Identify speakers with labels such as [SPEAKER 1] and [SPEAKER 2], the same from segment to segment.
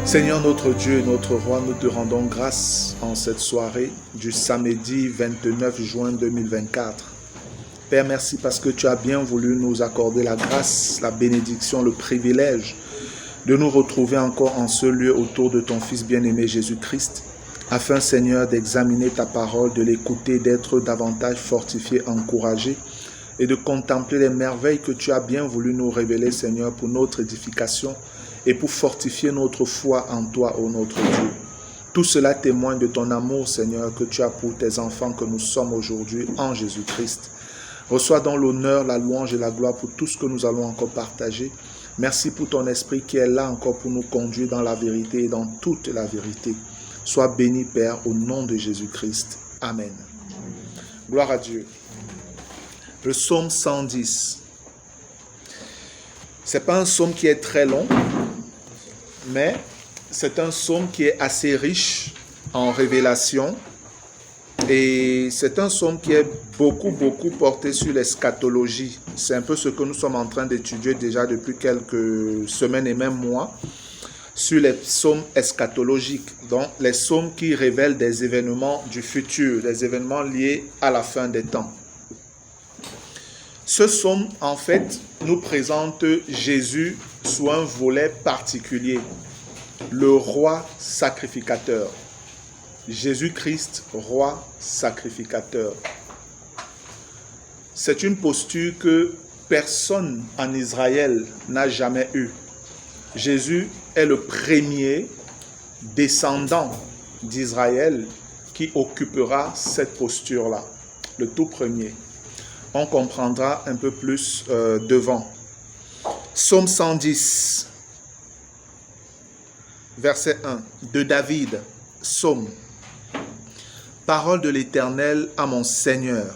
[SPEAKER 1] Seigneur notre Dieu, notre Roi, nous te rendons grâce en cette soirée du samedi 29 juin 2024. Père, merci parce que tu as bien voulu nous accorder la grâce, la bénédiction, le privilège de nous retrouver encore en ce lieu autour de ton Fils bien-aimé Jésus-Christ, afin, Seigneur, d'examiner ta parole, de l'écouter, d'être davantage fortifié, encouragé et de contempler les merveilles que tu as bien voulu nous révéler, Seigneur, pour notre édification et pour fortifier notre foi en toi, ô notre Dieu. Tout cela témoigne de ton amour, Seigneur, que tu as pour tes enfants que nous sommes aujourd'hui en Jésus-Christ. Reçois donc l'honneur, la louange et la gloire pour tout ce que nous allons encore partager. Merci pour ton esprit qui est là encore pour nous conduire dans la vérité et dans toute la vérité. Sois béni, Père, au nom de Jésus-Christ. Amen. Gloire à Dieu. Le psaume 110. Ce n'est pas un psaume qui est très long, mais c'est un psaume qui est assez riche en révélations. Et c'est un psaume qui est beaucoup porté sur l'eschatologie. C'est un peu ce que nous sommes en train d'étudier déjà depuis quelques semaines et même mois, sur les psaumes eschatologiques, donc les psaumes qui révèlent des événements du futur, des événements liés à la fin des temps. Ce psaume, en fait, nous présente Jésus sous un volet particulier, le roi sacrificateur. Jésus-Christ, roi sacrificateur. C'est une posture que personne en Israël n'a jamais eue. Jésus est le premier descendant d'Israël qui occupera cette posture-là, le tout premier. On comprendra un peu plus devant. Psaume 110, verset 1, de David, psaume. Parole de l'Éternel à mon Seigneur.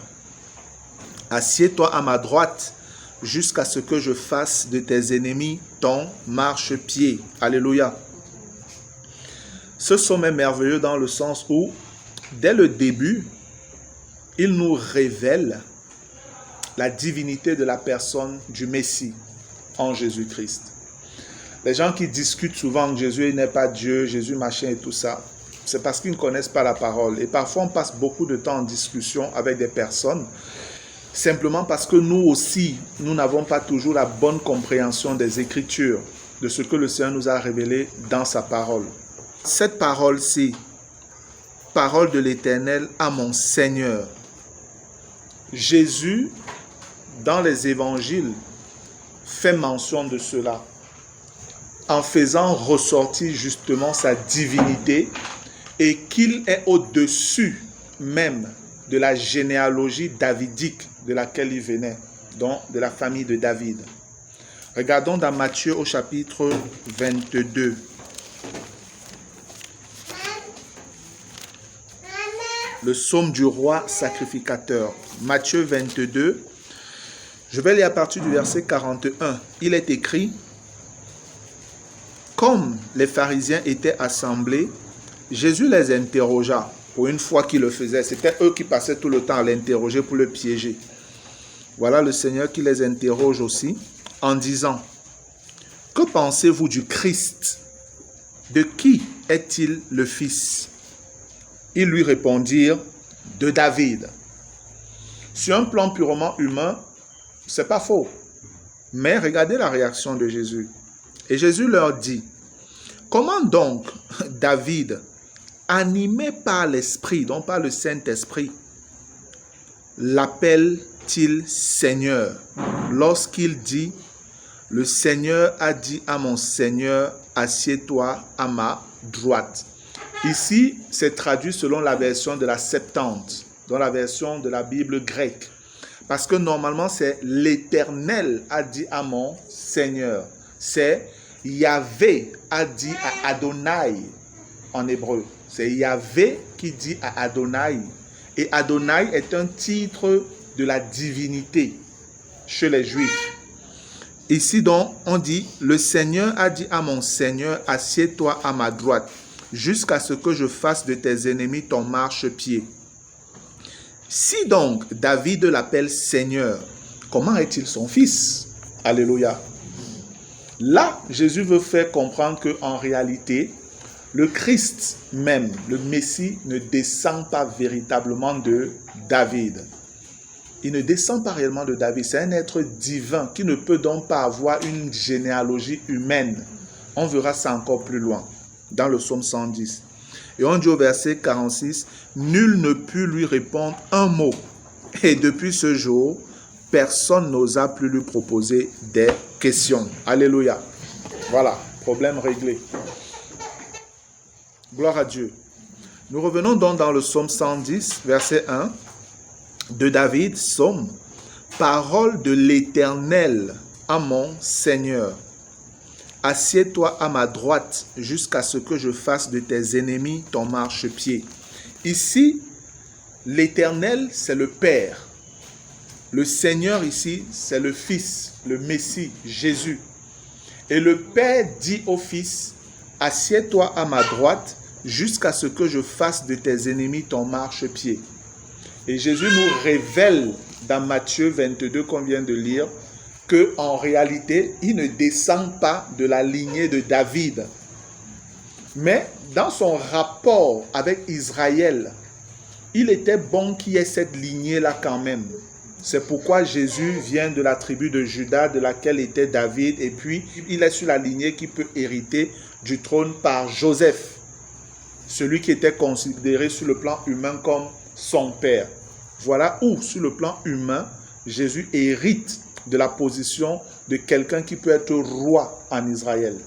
[SPEAKER 1] Assieds-toi à ma droite jusqu'à ce que je fasse de tes ennemis ton marchepied. Alléluia. Ce psaume est merveilleux dans le sens où, dès le début, il nous révèle la divinité de la personne du Messie en Jésus-Christ. Les gens qui discutent souvent que Jésus n'est pas Dieu, Jésus machin et tout ça, c'est parce qu'ils ne connaissent pas la parole. Et parfois, on passe beaucoup de temps en discussion avec des personnes, simplement parce que nous aussi, nous n'avons pas toujours la bonne compréhension des Écritures, de ce que le Seigneur nous a révélé dans sa parole. Cette parole-ci, parole de l'Éternel à mon Seigneur. Jésus, dans les évangiles, fait mention de cela, en faisant ressortir justement sa divinité et qu'il est au-dessus même de la généalogie davidique de laquelle il venait, donc de la famille de David. Regardons dans Matthieu au chapitre 22. Le psaume du roi sacrificateur. Matthieu 22. Je vais lire à partir du verset 41. Il est écrit: comme les pharisiens étaient assemblés, Jésus les interrogea. Pour une fois qu'il le faisait, c'était eux qui passaient tout le temps à l'interroger pour le piéger. Voilà le Seigneur qui les interroge aussi en disant: que pensez-vous du Christ? De qui est-il le fils? Ils lui répondirent: de David. Sur un plan purement humain, c'est pas faux. Mais regardez la réaction de Jésus. Et Jésus leur dit: comment donc David, animé par l'Esprit, donc par le Saint-Esprit, l'appelle-t-il Seigneur, lorsqu'il dit: le Seigneur a dit à mon Seigneur, assieds-toi à ma droite. Ici, c'est traduit selon la version de la Septante, dans la version de la Bible grecque. Parce que normalement, c'est l'Éternel a dit à mon Seigneur. C'est Yahvé a dit à Adonai en hébreu. C'est Yahvé qui dit à Adonai. Et Adonai est un titre de la divinité chez les Juifs. Ici donc, on dit: le Seigneur a dit à mon Seigneur, assieds-toi à ma droite, jusqu'à ce que je fasse de tes ennemis ton marchepied. Si donc David l'appelle Seigneur, comment est-il son fils? Alléluia. Là, Jésus veut faire comprendre qu'en réalité, Le Christ même, le Messie, ne descend pas véritablement de David. Il ne descend pas réellement de David. C'est un être divin qui ne peut donc pas avoir une généalogie humaine. On verra ça encore plus loin, dans le psaume 110. Et on dit au verset 46, « Nul ne put lui répondre un mot. Et depuis ce jour, personne n'osa plus lui proposer des questions. » Alléluia. Voilà, problème réglé. Gloire à Dieu. Nous revenons donc dans le psaume 110, verset 1, de David, psaume, « Parole de l'Éternel à mon Seigneur. Assieds-toi à ma droite jusqu'à ce que je fasse de tes ennemis ton marchepied. » Ici, l'Éternel, c'est le Père. Le Seigneur ici, c'est le Fils, le Messie, Jésus. Et le Père dit au Fils, « Assieds-toi à ma droite jusqu'à ce que je fasse de tes ennemis ton marchepied. » Et Jésus nous révèle dans Matthieu 22 qu'on vient de lire qu'en réalité, il ne descend pas de la lignée de David. Mais dans son rapport avec Israël, il était bon qu'il y ait cette lignée-là quand même. C'est pourquoi Jésus vient de la tribu de Juda, de laquelle était David, et puis il est sur la lignée qui peut hériter du trône par Joseph, celui qui était considéré sur le plan humain comme son père. Voilà où, sur le plan humain, Jésus hérite de la position de quelqu'un qui peut être roi en Israël.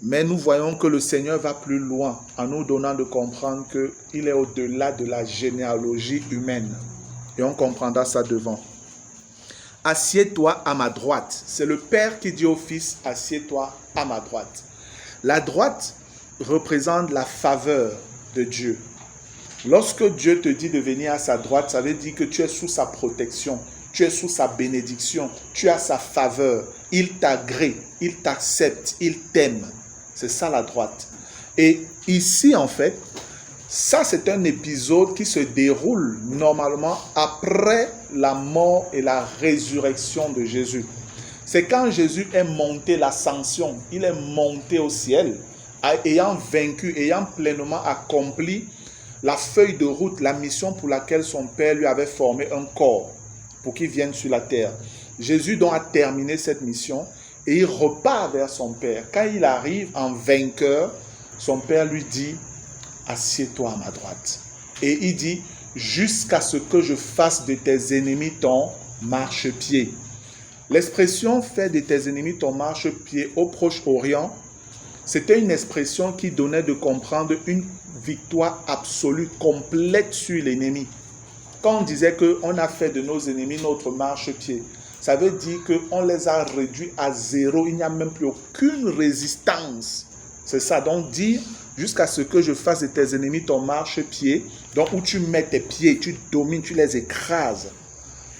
[SPEAKER 1] Mais nous voyons que le Seigneur va plus loin en nous donnant de comprendre qu'il est au-delà de la généalogie humaine. Et on comprendra ça devant. Assieds-toi à ma droite. C'est le Père qui dit au Fils, assieds-toi à ma droite. La droite représente la faveur de Dieu. Lorsque Dieu te dit de venir à sa droite, ça veut dire que tu es sous sa protection, tu es sous sa bénédiction, tu as sa faveur. Il t'agrée, il t'accepte, il t'aime. C'est ça la droite. Et ici, en fait, ça c'est un épisode qui se déroule normalement après la mort et la résurrection de Jésus. C'est quand Jésus est monté, l'ascension, il est monté au ciel, ayant vaincu, ayant pleinement accompli la feuille de route, la mission pour laquelle son Père lui avait formé un corps pour qu'il vienne sur la terre. Jésus donc a terminé cette mission et il repart vers son Père. Quand il arrive en vainqueur, son Père lui dit, assieds-toi à ma droite. Et il dit, jusqu'à ce que je fasse de tes ennemis ton marchepied. L'expression fait de tes ennemis ton marchepied au Proche-Orient, c'était une expression qui donnait de comprendre une victoire absolue, complète sur l'ennemi. Quand on disait qu'on a fait de nos ennemis notre marchepied, ça veut dire qu'on les a réduits à zéro. Il n'y a même plus aucune résistance. C'est ça. Donc dire jusqu'à ce que je fasse de tes ennemis ton marchepied, donc où tu mets tes pieds, tu domines, tu les écrases.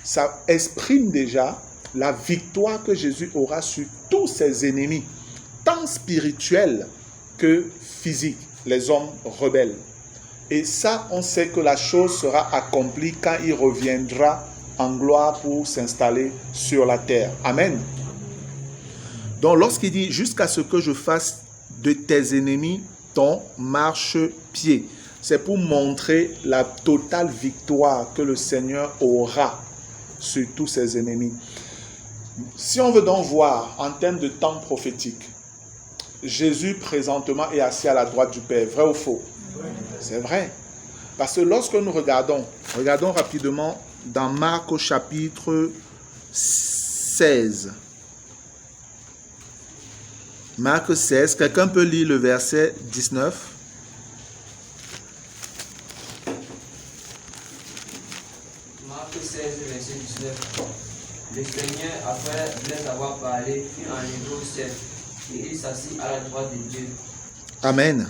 [SPEAKER 1] Ça exprime déjà la victoire que Jésus aura sur tous ses ennemis, tant spirituels que physiques, les hommes rebelles. Et ça, on sait que la chose sera accomplie quand il reviendra en gloire pour s'installer sur la terre. Amen. Donc, lorsqu'il dit « jusqu'à ce que je fasse de tes ennemis ton marchepied », c'est pour montrer la totale victoire que le Seigneur aura sur tous ses ennemis. Si on veut donc voir en termes de temps prophétique, Jésus présentement est assis à la droite du Père. Vrai ou faux? C'est vrai. Parce que lorsque nous regardons rapidement dans Marc au chapitre 16. Marc 16, quelqu'un peut lire le verset 19.
[SPEAKER 2] Marc 16, verset 19. Le Seigneur, après les avoir parlé, fut enlevé au ciel, et il s'assit à la droite de Dieu.
[SPEAKER 1] Amen.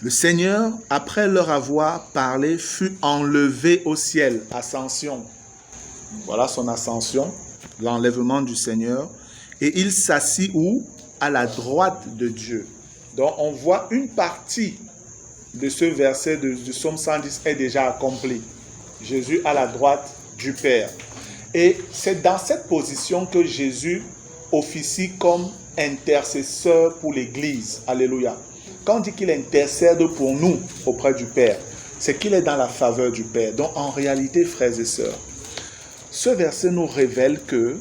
[SPEAKER 1] Le Seigneur, après leur avoir parlé, fut enlevé au ciel. Ascension. Voilà son ascension, l'enlèvement du Seigneur. Et il s'assit où? À la droite de Dieu. Donc on voit une partie de ce verset du psaume 110 est déjà accomplie. Jésus à la droite du Père. Et c'est dans cette position que Jésus officie comme intercesseur pour l'Église. Alléluia. Quand on dit qu'il intercède pour nous auprès du Père, c'est qu'il est dans la faveur du Père. Donc en réalité, frères et sœurs, ce verset nous révèle que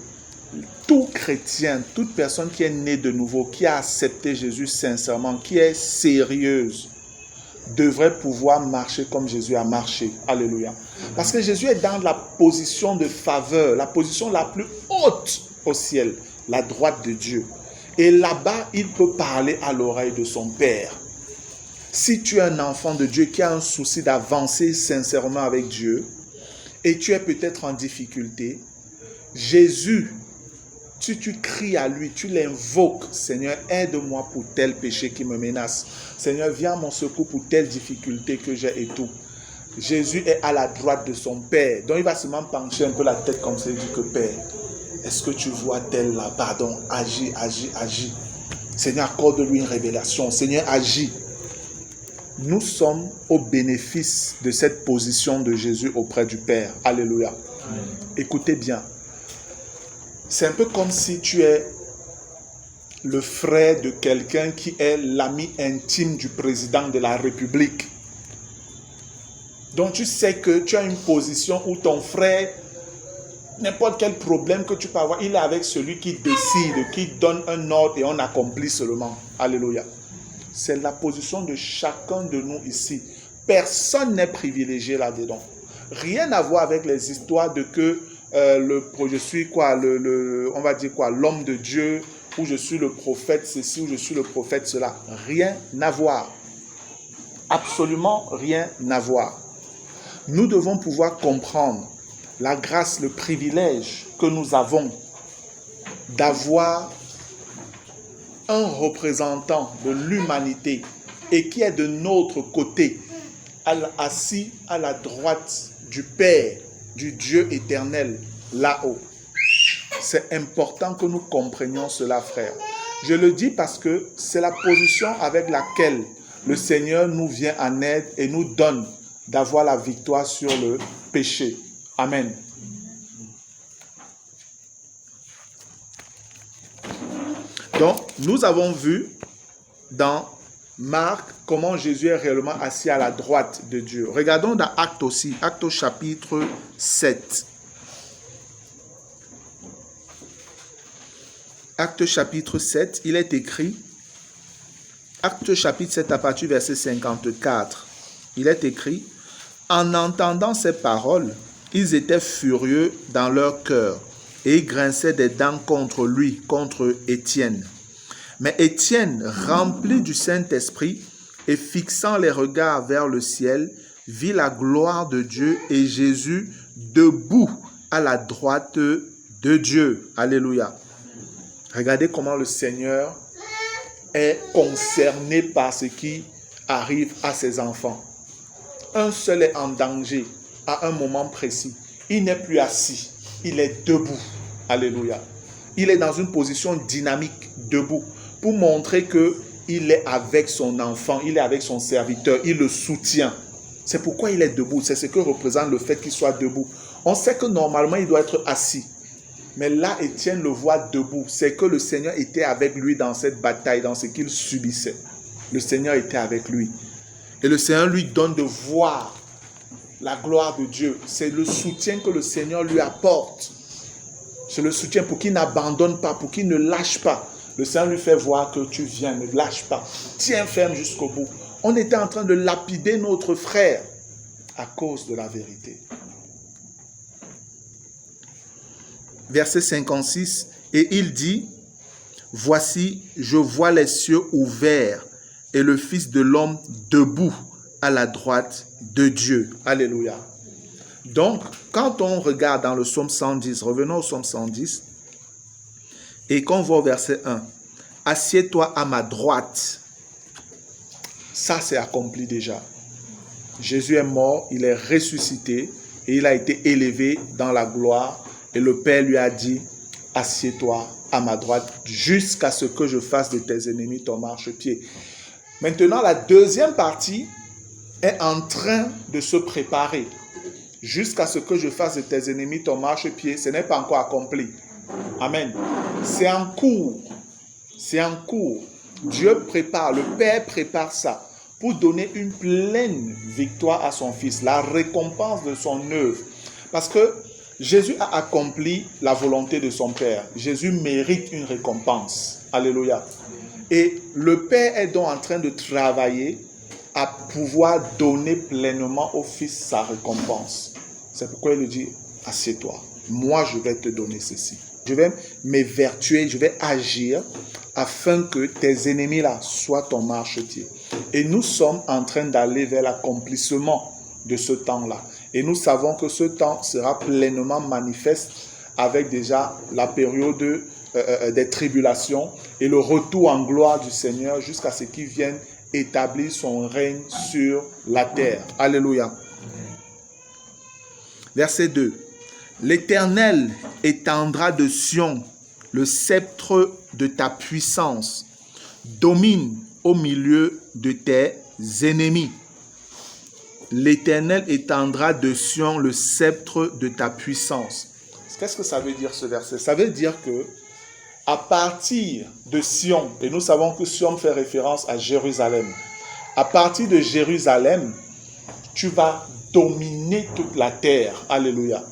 [SPEAKER 1] tout chrétien, toute personne qui est née de nouveau, qui a accepté Jésus sincèrement, qui est sérieuse, devrait pouvoir marcher comme Jésus a marché. Alléluia. Parce que Jésus est dans la position de faveur, la position la plus haute au ciel, la droite de Dieu. Et là-bas, il peut parler à l'oreille de son Père. Si tu es un enfant de Dieu qui a un souci d'avancer sincèrement avec Dieu, et tu es peut-être en difficulté, Jésus, tu cries à lui, tu l'invoques. Seigneur, aide-moi pour tel péché qui me menace. Seigneur, viens à mon secours pour telle difficulté que j'ai et tout. Jésus est à la droite de son Père. Donc il va seulement pencher un peu la tête comme ça et dire que Père, est-ce que tu vois tel là? Pardon, agis. Seigneur, accorde-lui une révélation. Seigneur, agis. Nous sommes au bénéfice de cette position de Jésus auprès du Père. Alléluia. Amen. Écoutez bien. C'est un peu comme si tu es le frère de quelqu'un qui est l'ami intime du président de la République. Donc tu sais que tu as une position où ton frère, n'importe quel problème que tu peux avoir, il est avec celui qui décide, qui donne un ordre et on accomplit seulement. Alléluia. C'est la position de chacun de nous ici. Personne n'est privilégié là-dedans. Rien à voir avec les histoires de que je suis quoi, on va dire quoi, l'homme de Dieu, ou je suis le prophète ceci, ou je suis le prophète cela. Rien à voir. Absolument rien à voir. Nous devons pouvoir comprendre la grâce, le privilège que nous avons d'avoir un représentant de l'humanité et qui est de notre côté, assis à la droite du Père, du Dieu éternel, là-haut. C'est important que nous comprenions cela, frère. Je le dis parce que c'est la position avec laquelle le Seigneur nous vient en aide et nous donne d'avoir la victoire sur le péché. Amen. Donc, nous avons vu dans Marc comment Jésus est réellement assis à la droite de Dieu. Regardons dans Actes aussi, Actes au chapitre 7. Actes chapitre 7, il est écrit, Actes chapitre 7 à partir du verset 54, il est écrit, en entendant ces paroles, ils étaient furieux dans leur cœur et ils grinçaient des dents contre lui, contre Étienne. Mais Étienne, rempli du Saint-Esprit et fixant les regards vers le ciel, vit la gloire de Dieu et Jésus debout à la droite de Dieu. Alléluia. Regardez comment le Seigneur est concerné par ce qui arrive à ses enfants. Un seul est en danger à un moment précis. Il n'est plus assis, il est debout. Alléluia. Il est dans une position dynamique, debout, pour montrer qu'il est avec son enfant, il est avec son serviteur, il le soutient. C'est pourquoi il est debout, c'est ce que représente le fait qu'il soit debout. On sait que normalement il doit être assis. Mais là, Étienne le voit debout. C'est que le Seigneur était avec lui dans cette bataille, dans ce qu'il subissait. Le Seigneur était avec lui. Et le Seigneur lui donne de voir la gloire de Dieu. C'est le soutien que le Seigneur lui apporte. C'est le soutien pour qu'il n'abandonne pas, pour qu'il ne lâche pas. Le Seigneur lui fait voir que tu viens, ne lâche pas. Tiens ferme jusqu'au bout. On était en train de lapider notre frère à cause de la vérité. Verset 56, et il dit, « Voici, je vois les cieux ouverts et le Fils de l'homme debout à la droite de Dieu. » Alléluia. Donc, quand on regarde dans le psaume 110, revenons au psaume 110, et qu'on voit au verset 1, « Assieds-toi à ma droite », ça c'est accompli déjà. Jésus est mort, il est ressuscité et il a été élevé dans la gloire. Et le Père lui a dit, « Assieds-toi à ma droite jusqu'à ce que je fasse de tes ennemis ton marchepied. » Maintenant, la deuxième partie est en train de se préparer. Jusqu'à ce que je fasse de tes ennemis ton marchepied, ce n'est pas encore accompli. Amen. C'est en cours. C'est en cours. Dieu prépare, le Père prépare ça pour donner une pleine victoire à son Fils, la récompense de son œuvre. Parce que Jésus a accompli la volonté de son Père. Jésus mérite une récompense. Alléluia. Et le Père est donc en train de travailler à pouvoir donner pleinement au Fils sa récompense. C'est pourquoi il lui dit, assieds-toi. Moi, je vais te donner ceci. Je vais m'évertuer, je vais agir afin que tes ennemis-là soient ton marchepied. Et nous sommes en train d'aller vers l'accomplissement de ce temps-là. Et nous savons que ce temps sera pleinement manifeste avec déjà la période des tribulations et le retour en gloire du Seigneur jusqu'à ce qu'il vienne établir son règne sur la terre. Alléluia. Verset 2. L'Éternel étendra de Sion le sceptre de ta puissance. Domine au milieu de tes ennemis. L'Éternel étendra de Sion le sceptre de ta puissance. Qu'est-ce que ça veut dire ce verset? Ça veut dire que à partir de Sion, et nous savons que Sion fait référence à Jérusalem, à partir de Jérusalem, tu vas dominer toute la terre. Alléluia.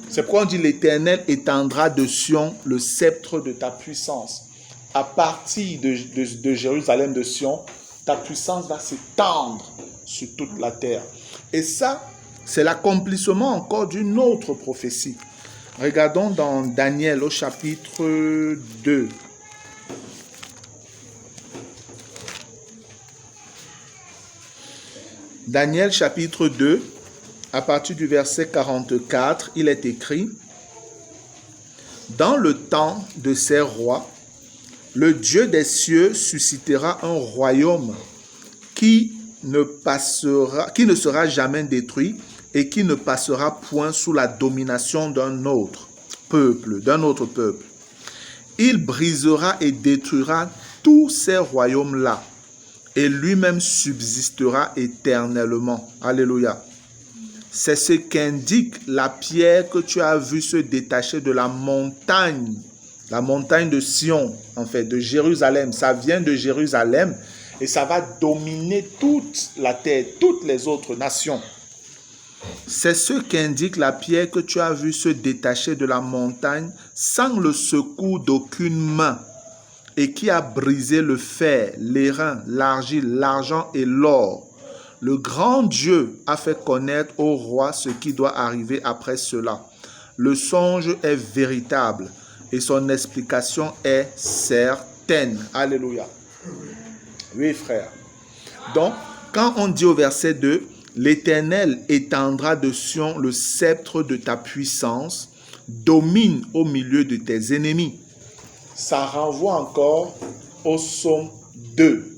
[SPEAKER 1] C'est pourquoi on dit l'Éternel étendra de Sion le sceptre de ta puissance. À partir de Jérusalem, de Sion, ta puissance va s'étendre sur toute la terre. Et ça, c'est l'accomplissement encore d'une autre prophétie. Regardons dans Daniel au chapitre 2. Daniel chapitre 2, à partir du verset 44, il est écrit: dans le temps de ces rois, le Dieu des cieux suscitera un royaume qui ne sera jamais détruit et qui ne passera point sous la domination d'un autre peuple. Il brisera et détruira tous ces royaumes-là et lui-même subsistera éternellement. Alléluia. C'est ce qu'indique la pierre que tu as vue se détacher de la montagne de Sion, en fait, de Jérusalem. Ça vient de Jérusalem et ça va dominer toute la terre, toutes les autres nations. C'est ce qu'indique la pierre que tu as vue se détacher de la montagne sans le secours d'aucune main et qui a brisé le fer, l'airain, l'argile, l'argent et l'or. Le grand Dieu a fait connaître au roi ce qui doit arriver après cela. Le songe est véritable et son explication est certaine. Alléluia. Oui, frère. Donc, quand on dit au verset 2, l'Éternel étendra de Sion le sceptre de ta puissance, domine au milieu de tes ennemis. Ça renvoie encore au psaume 2,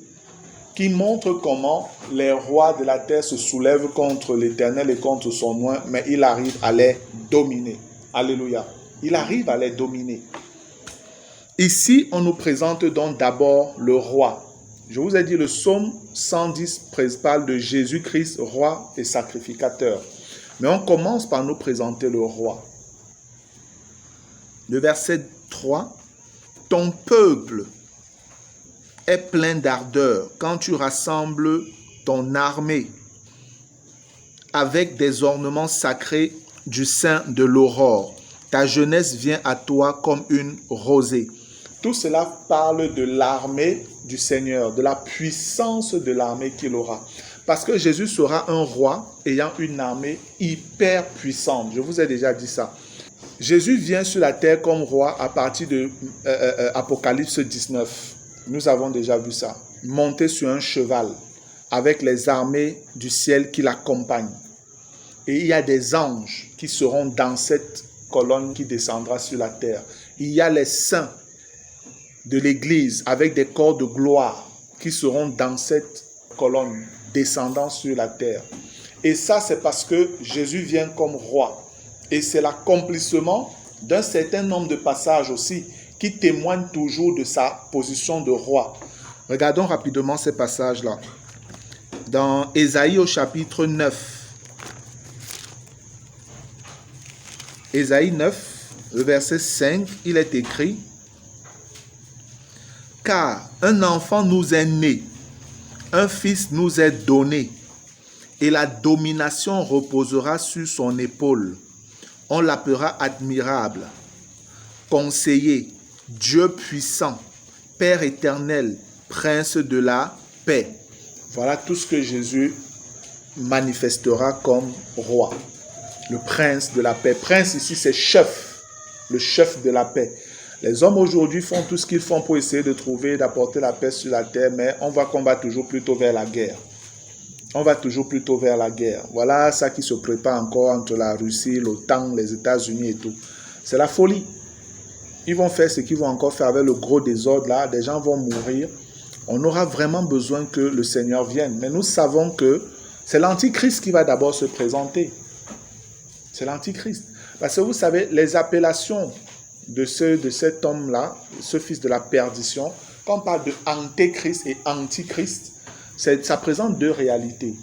[SPEAKER 1] qui montre comment les rois de la terre se soulèvent contre l'Éternel et contre son nom, mais il arrive à les dominer. Alléluia. Il arrive à les dominer. Ici, on nous présente donc d'abord le roi. Je vous ai dit, le psaume 110 parle de Jésus-Christ, roi et sacrificateur. Mais on commence par nous présenter le roi. Le verset 3, « Ton peuple est plein d'ardeur quand tu rassembles ton armée avec des ornements sacrés du sein de l'aurore. Ta jeunesse vient à toi comme une rosée. » Tout cela parle de l'armée du Seigneur, de la puissance de l'armée qu'il aura. Parce que Jésus sera un roi ayant une armée hyper puissante. Je vous ai déjà dit ça. Jésus vient sur la terre comme roi à partir de Apocalypse 19. Nous avons déjà vu ça. Monté sur un cheval avec les armées du ciel qui l'accompagnent. Et il y a des anges qui seront dans cette colonne qui descendra sur la terre. Il y a les saints de l'Église avec des corps de gloire qui seront dans cette colonne descendant sur la terre. Et ça, c'est parce que Jésus vient comme roi. Et c'est l'accomplissement d'un certain nombre de passages aussi qui témoignent toujours de sa position de roi. Regardons rapidement ces passages-là. Dans Ésaïe au chapitre 9. Ésaïe 9, le verset 5, il est écrit: car un enfant nous est né, un fils nous est donné, et la domination reposera sur son épaule. On l'appellera admirable, conseiller, Dieu puissant, Père éternel, prince de la paix. Voilà tout ce que Jésus manifestera comme roi. Le prince de la paix. Prince ici, c'est chef, le chef de la paix. Les hommes aujourd'hui font tout ce qu'ils font pour essayer de trouver, d'apporter la paix sur la terre, mais on voit qu'on va toujours plutôt vers la guerre. On va toujours plutôt vers la guerre. Voilà ça qui se prépare encore entre la Russie, l'OTAN, les États-Unis et tout. C'est la folie. Ils vont faire ce qu'ils vont encore faire avec le gros désordre là. Des gens vont mourir. On aura vraiment besoin que le Seigneur vienne. Mais nous savons que c'est l'Antichrist qui va d'abord se présenter. C'est l'Antichrist. Parce que vous savez, les appellations de cet homme-là, ce fils de la perdition, quand on parle de Antéchrist et Antichrist, ça présente deux réalités.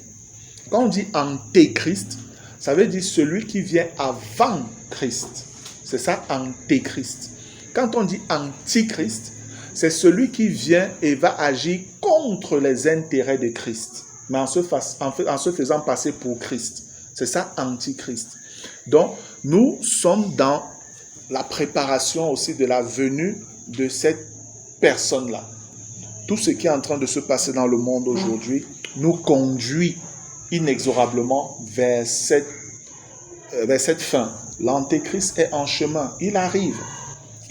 [SPEAKER 1] Quand on dit Antéchrist, ça veut dire celui qui vient avant Christ. C'est ça, Antéchrist. Quand on dit Antichrist, c'est celui qui vient et va agir contre les intérêts de Christ, mais en se faisant passer pour Christ. C'est ça, Antichrist. Donc, nous sommes dans la préparation aussi de la venue de cette personne-là. Tout ce qui est en train de se passer dans le monde aujourd'hui nous conduit inexorablement vers cette fin. L'Antéchrist est en chemin. Il arrive.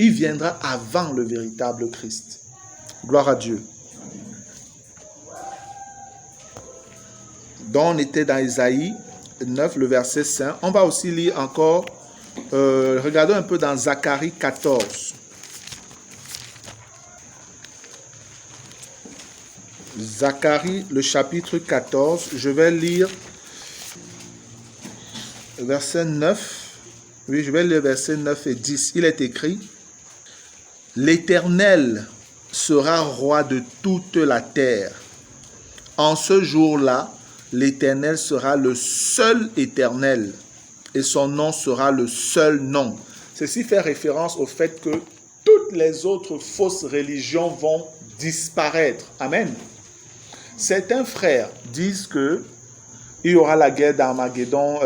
[SPEAKER 1] Il viendra avant le véritable Christ. Gloire à Dieu. Donc, on était dans Isaïe 9, le verset 5. On va aussi lire encore, regardons un peu dans Zacharie 14. Zacharie, le chapitre 14, je vais lire verset 9. Oui, je vais lire versets 9 et 10. Il est écrit: l'Éternel sera roi de toute la terre. En ce jour-là, l'Éternel sera le seul Éternel et son nom sera le seul nom. Ceci fait référence au fait que toutes les autres fausses religions vont disparaître. Amen. Certains frères disent que il y aura la guerre d'Armageddon,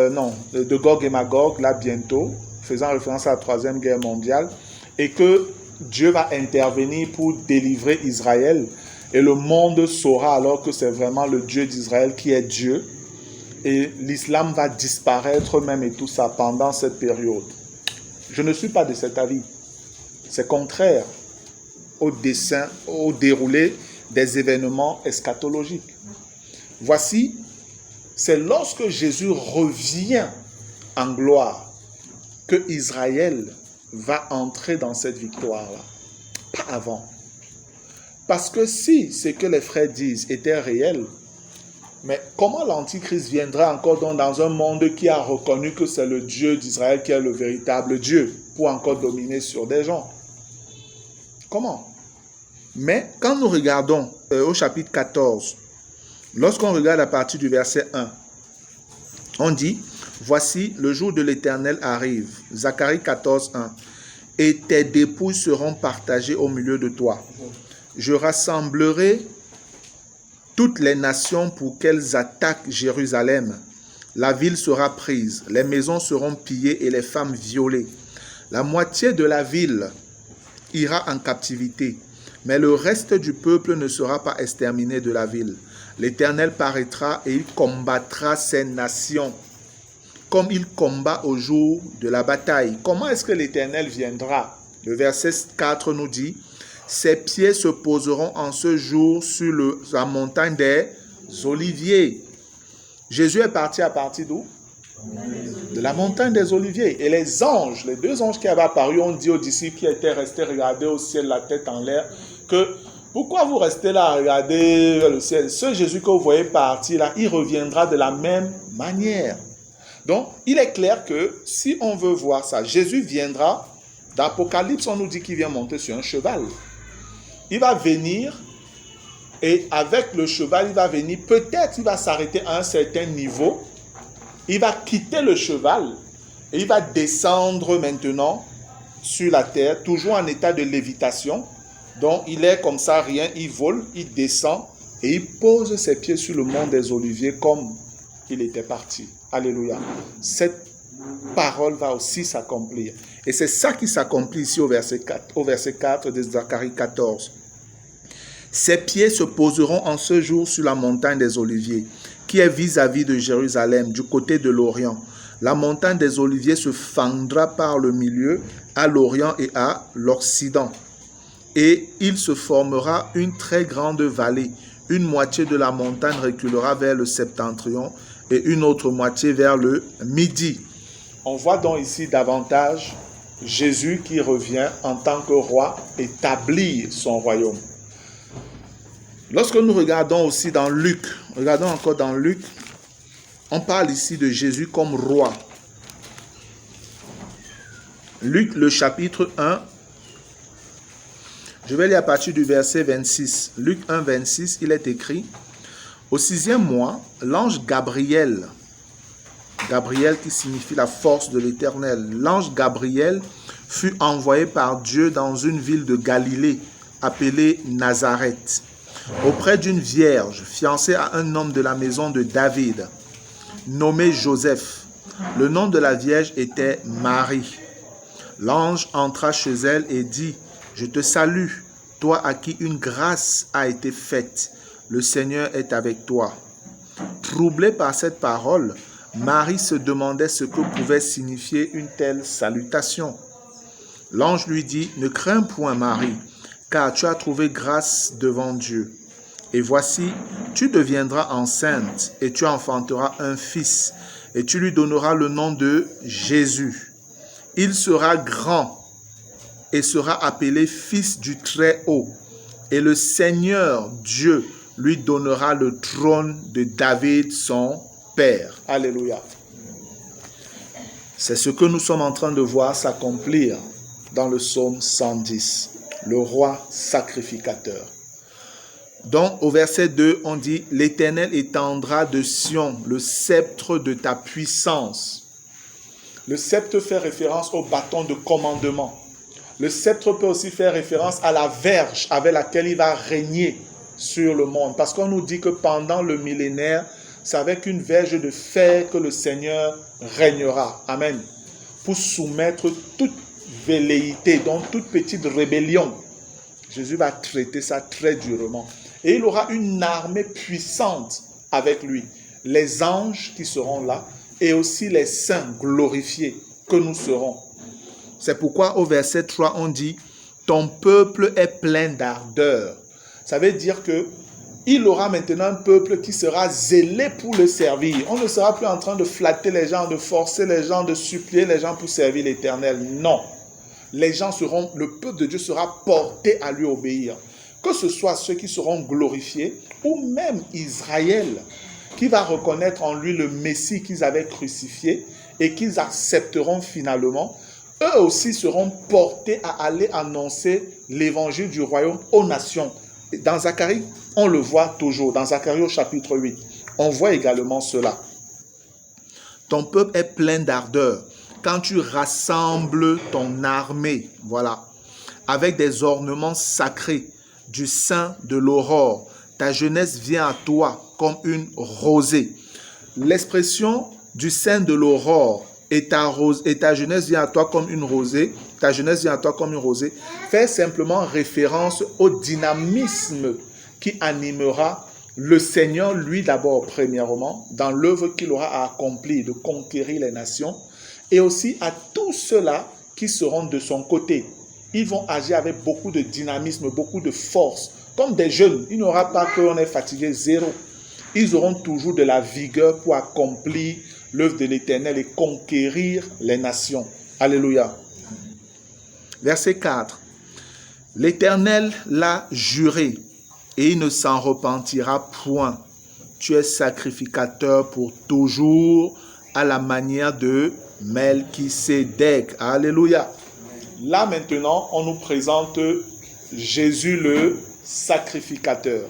[SPEAKER 1] de Gog et Magog, là bientôt, faisant référence à la Troisième Guerre mondiale, et que Dieu va intervenir pour délivrer Israël, et le monde saura alors que c'est vraiment le Dieu d'Israël qui est Dieu, et l'islam va disparaître même et tout ça pendant cette période. Je ne suis pas de cet avis. C'est contraire au dessein, au déroulé des événements eschatologiques. Voici, c'est lorsque Jésus revient en gloire que Israël va entrer dans cette victoire-là. Pas avant. Parce que si ce que les frères disent était réel, mais comment l'Antichrist viendra encore dans un monde qui a reconnu que c'est le Dieu d'Israël qui est le véritable Dieu pour encore dominer sur des gens? Comment? Mais quand nous regardons au chapitre 14, lorsqu'on regarde à partir du verset 1, on dit: voici, le jour de l'Éternel arrive. Zacharie 14, 1. Et tes dépouilles seront partagées au milieu de toi. Je rassemblerai toutes les nations pour qu'elles attaquent Jérusalem. La ville sera prise, les maisons seront pillées et les femmes violées. La moitié de la ville ira en captivité, mais le reste du peuple ne sera pas exterminé de la ville. L'Éternel paraîtra et il combattra ces nations, comme il combat au jour de la bataille. Comment est-ce que l'Éternel viendra? Le verset 4 nous dit: ses pieds se poseront en ce jour sur la montagne des Oliviers. Jésus est parti à partir d'où? De la montagne des Oliviers. Et les anges, les deux anges qui avaient apparu, ont dit aux disciples qui étaient restés regarder au ciel, la tête en l'air, que pourquoi vous restez là à regarder le ciel? Ce Jésus que vous voyez partir là, il reviendra de la même manière. Donc, il est clair que si on veut voir ça, Jésus viendra. D'Apocalypse, on nous dit qu'il vient monter sur un cheval. Il va venir et avec le cheval, il va venir. Peut-être il va s'arrêter à un certain niveau. Il va quitter le cheval et il va descendre maintenant sur la terre, toujours en état de lévitation. Donc il est comme ça, rien, il vole, il descend et il pose ses pieds sur le mont des Oliviers comme il était parti. Alléluia. Cette parole va aussi s'accomplir. Et c'est ça qui s'accomplit ici au verset 4 de Zacharie 14. Ses pieds se poseront en ce jour sur la montagne des Oliviers, qui est vis-à-vis de Jérusalem, du côté de l'Orient. La montagne des Oliviers se fendra par le milieu, à l'Orient et à l'Occident. Et il se formera une très grande vallée. Une moitié de la montagne reculera vers le septentrion et une autre moitié vers le midi. On voit donc ici davantage Jésus qui revient en tant que roi établir son royaume. Lorsque nous regardons aussi dans Luc, regardons encore dans Luc, on parle ici de Jésus comme roi. Luc, le chapitre 1, je vais lire à partir du verset 26. Luc 1, 26, il est écrit: au 6e mois, l'ange Gabriel qui signifie la force de l'Éternel, l'ange Gabriel fut envoyé par Dieu dans une ville de Galilée appelée Nazareth, auprès d'une vierge fiancée à un homme de la maison de David, nommé Joseph. Le nom de la vierge était Marie. L'ange entra chez elle et dit: je te salue, toi à qui une grâce a été faite. Le Seigneur est avec toi. Troublée par cette parole, Marie se demandait ce que pouvait signifier une telle salutation. L'ange lui dit: ne crains point, Marie, car tu as trouvé grâce devant Dieu. Et voici, tu deviendras enceinte et tu enfanteras un fils, et tu lui donneras le nom de Jésus. Il sera grand et sera appelé Fils du Très-Haut. Et le Seigneur Dieu lui donnera le trône de David, son père. Alléluia. C'est ce que nous sommes en train de voir s'accomplir dans le psaume 110, le roi sacrificateur. Donc, au verset 2, on dit: l'Éternel étendra de Sion le sceptre de ta puissance. Le sceptre fait référence au bâton de commandement. Le sceptre peut aussi faire référence à la verge avec laquelle il va régner sur le monde. Parce qu'on nous dit que pendant le millénaire, c'est avec une verge de fer que le Seigneur régnera. Amen. Pour soumettre toute velléité, donc toute petite rébellion. Jésus va traiter ça très durement. Et il aura une armée puissante avec lui. Les anges qui seront là et aussi les saints glorifiés que nous serons. C'est pourquoi au verset 3, on dit: ton peuple est plein d'ardeur. Ça veut dire que il aura maintenant un peuple qui sera zélé pour le servir. On ne sera plus en train de flatter les gens, de forcer les gens, de supplier les gens pour servir l'Éternel. Non. Le peuple de Dieu sera porté à lui obéir. Que ce soit ceux qui seront glorifiés ou même Israël qui va reconnaître en lui le Messie qu'ils avaient crucifié et qu'ils accepteront finalement, eux aussi seront portés à aller annoncer l'évangile du royaume aux nations. Dans Zacharie, on le voit toujours. Dans Zacharie au chapitre 8, on voit également cela. Ton peuple est plein d'ardeur. Quand tu rassembles ton armée, voilà, avec des ornements sacrés du sein de l'aurore, ta jeunesse vient à toi comme une rosée. L'expression du sein de l'aurore et ta jeunesse vient à toi comme une rosée, fait simplement référence au dynamisme qui animera le Seigneur, lui d'abord, premièrement, dans l'œuvre qu'il aura à accomplir de conquérir les nations, et aussi à tous ceux-là qui seront de son côté. Ils vont agir avec beaucoup de dynamisme, beaucoup de force, comme des jeunes. Il n'y aura pas qu'on est fatigué, zéro. Ils auront toujours de la vigueur pour accomplir l'œuvre de l'Éternel et conquérir les nations. Alléluia. Verset 4. L'Éternel l'a juré et il ne s'en repentira point. Tu es sacrificateur pour toujours à la manière de Melchisédek. Alléluia. Là maintenant, on nous présente Jésus le sacrificateur.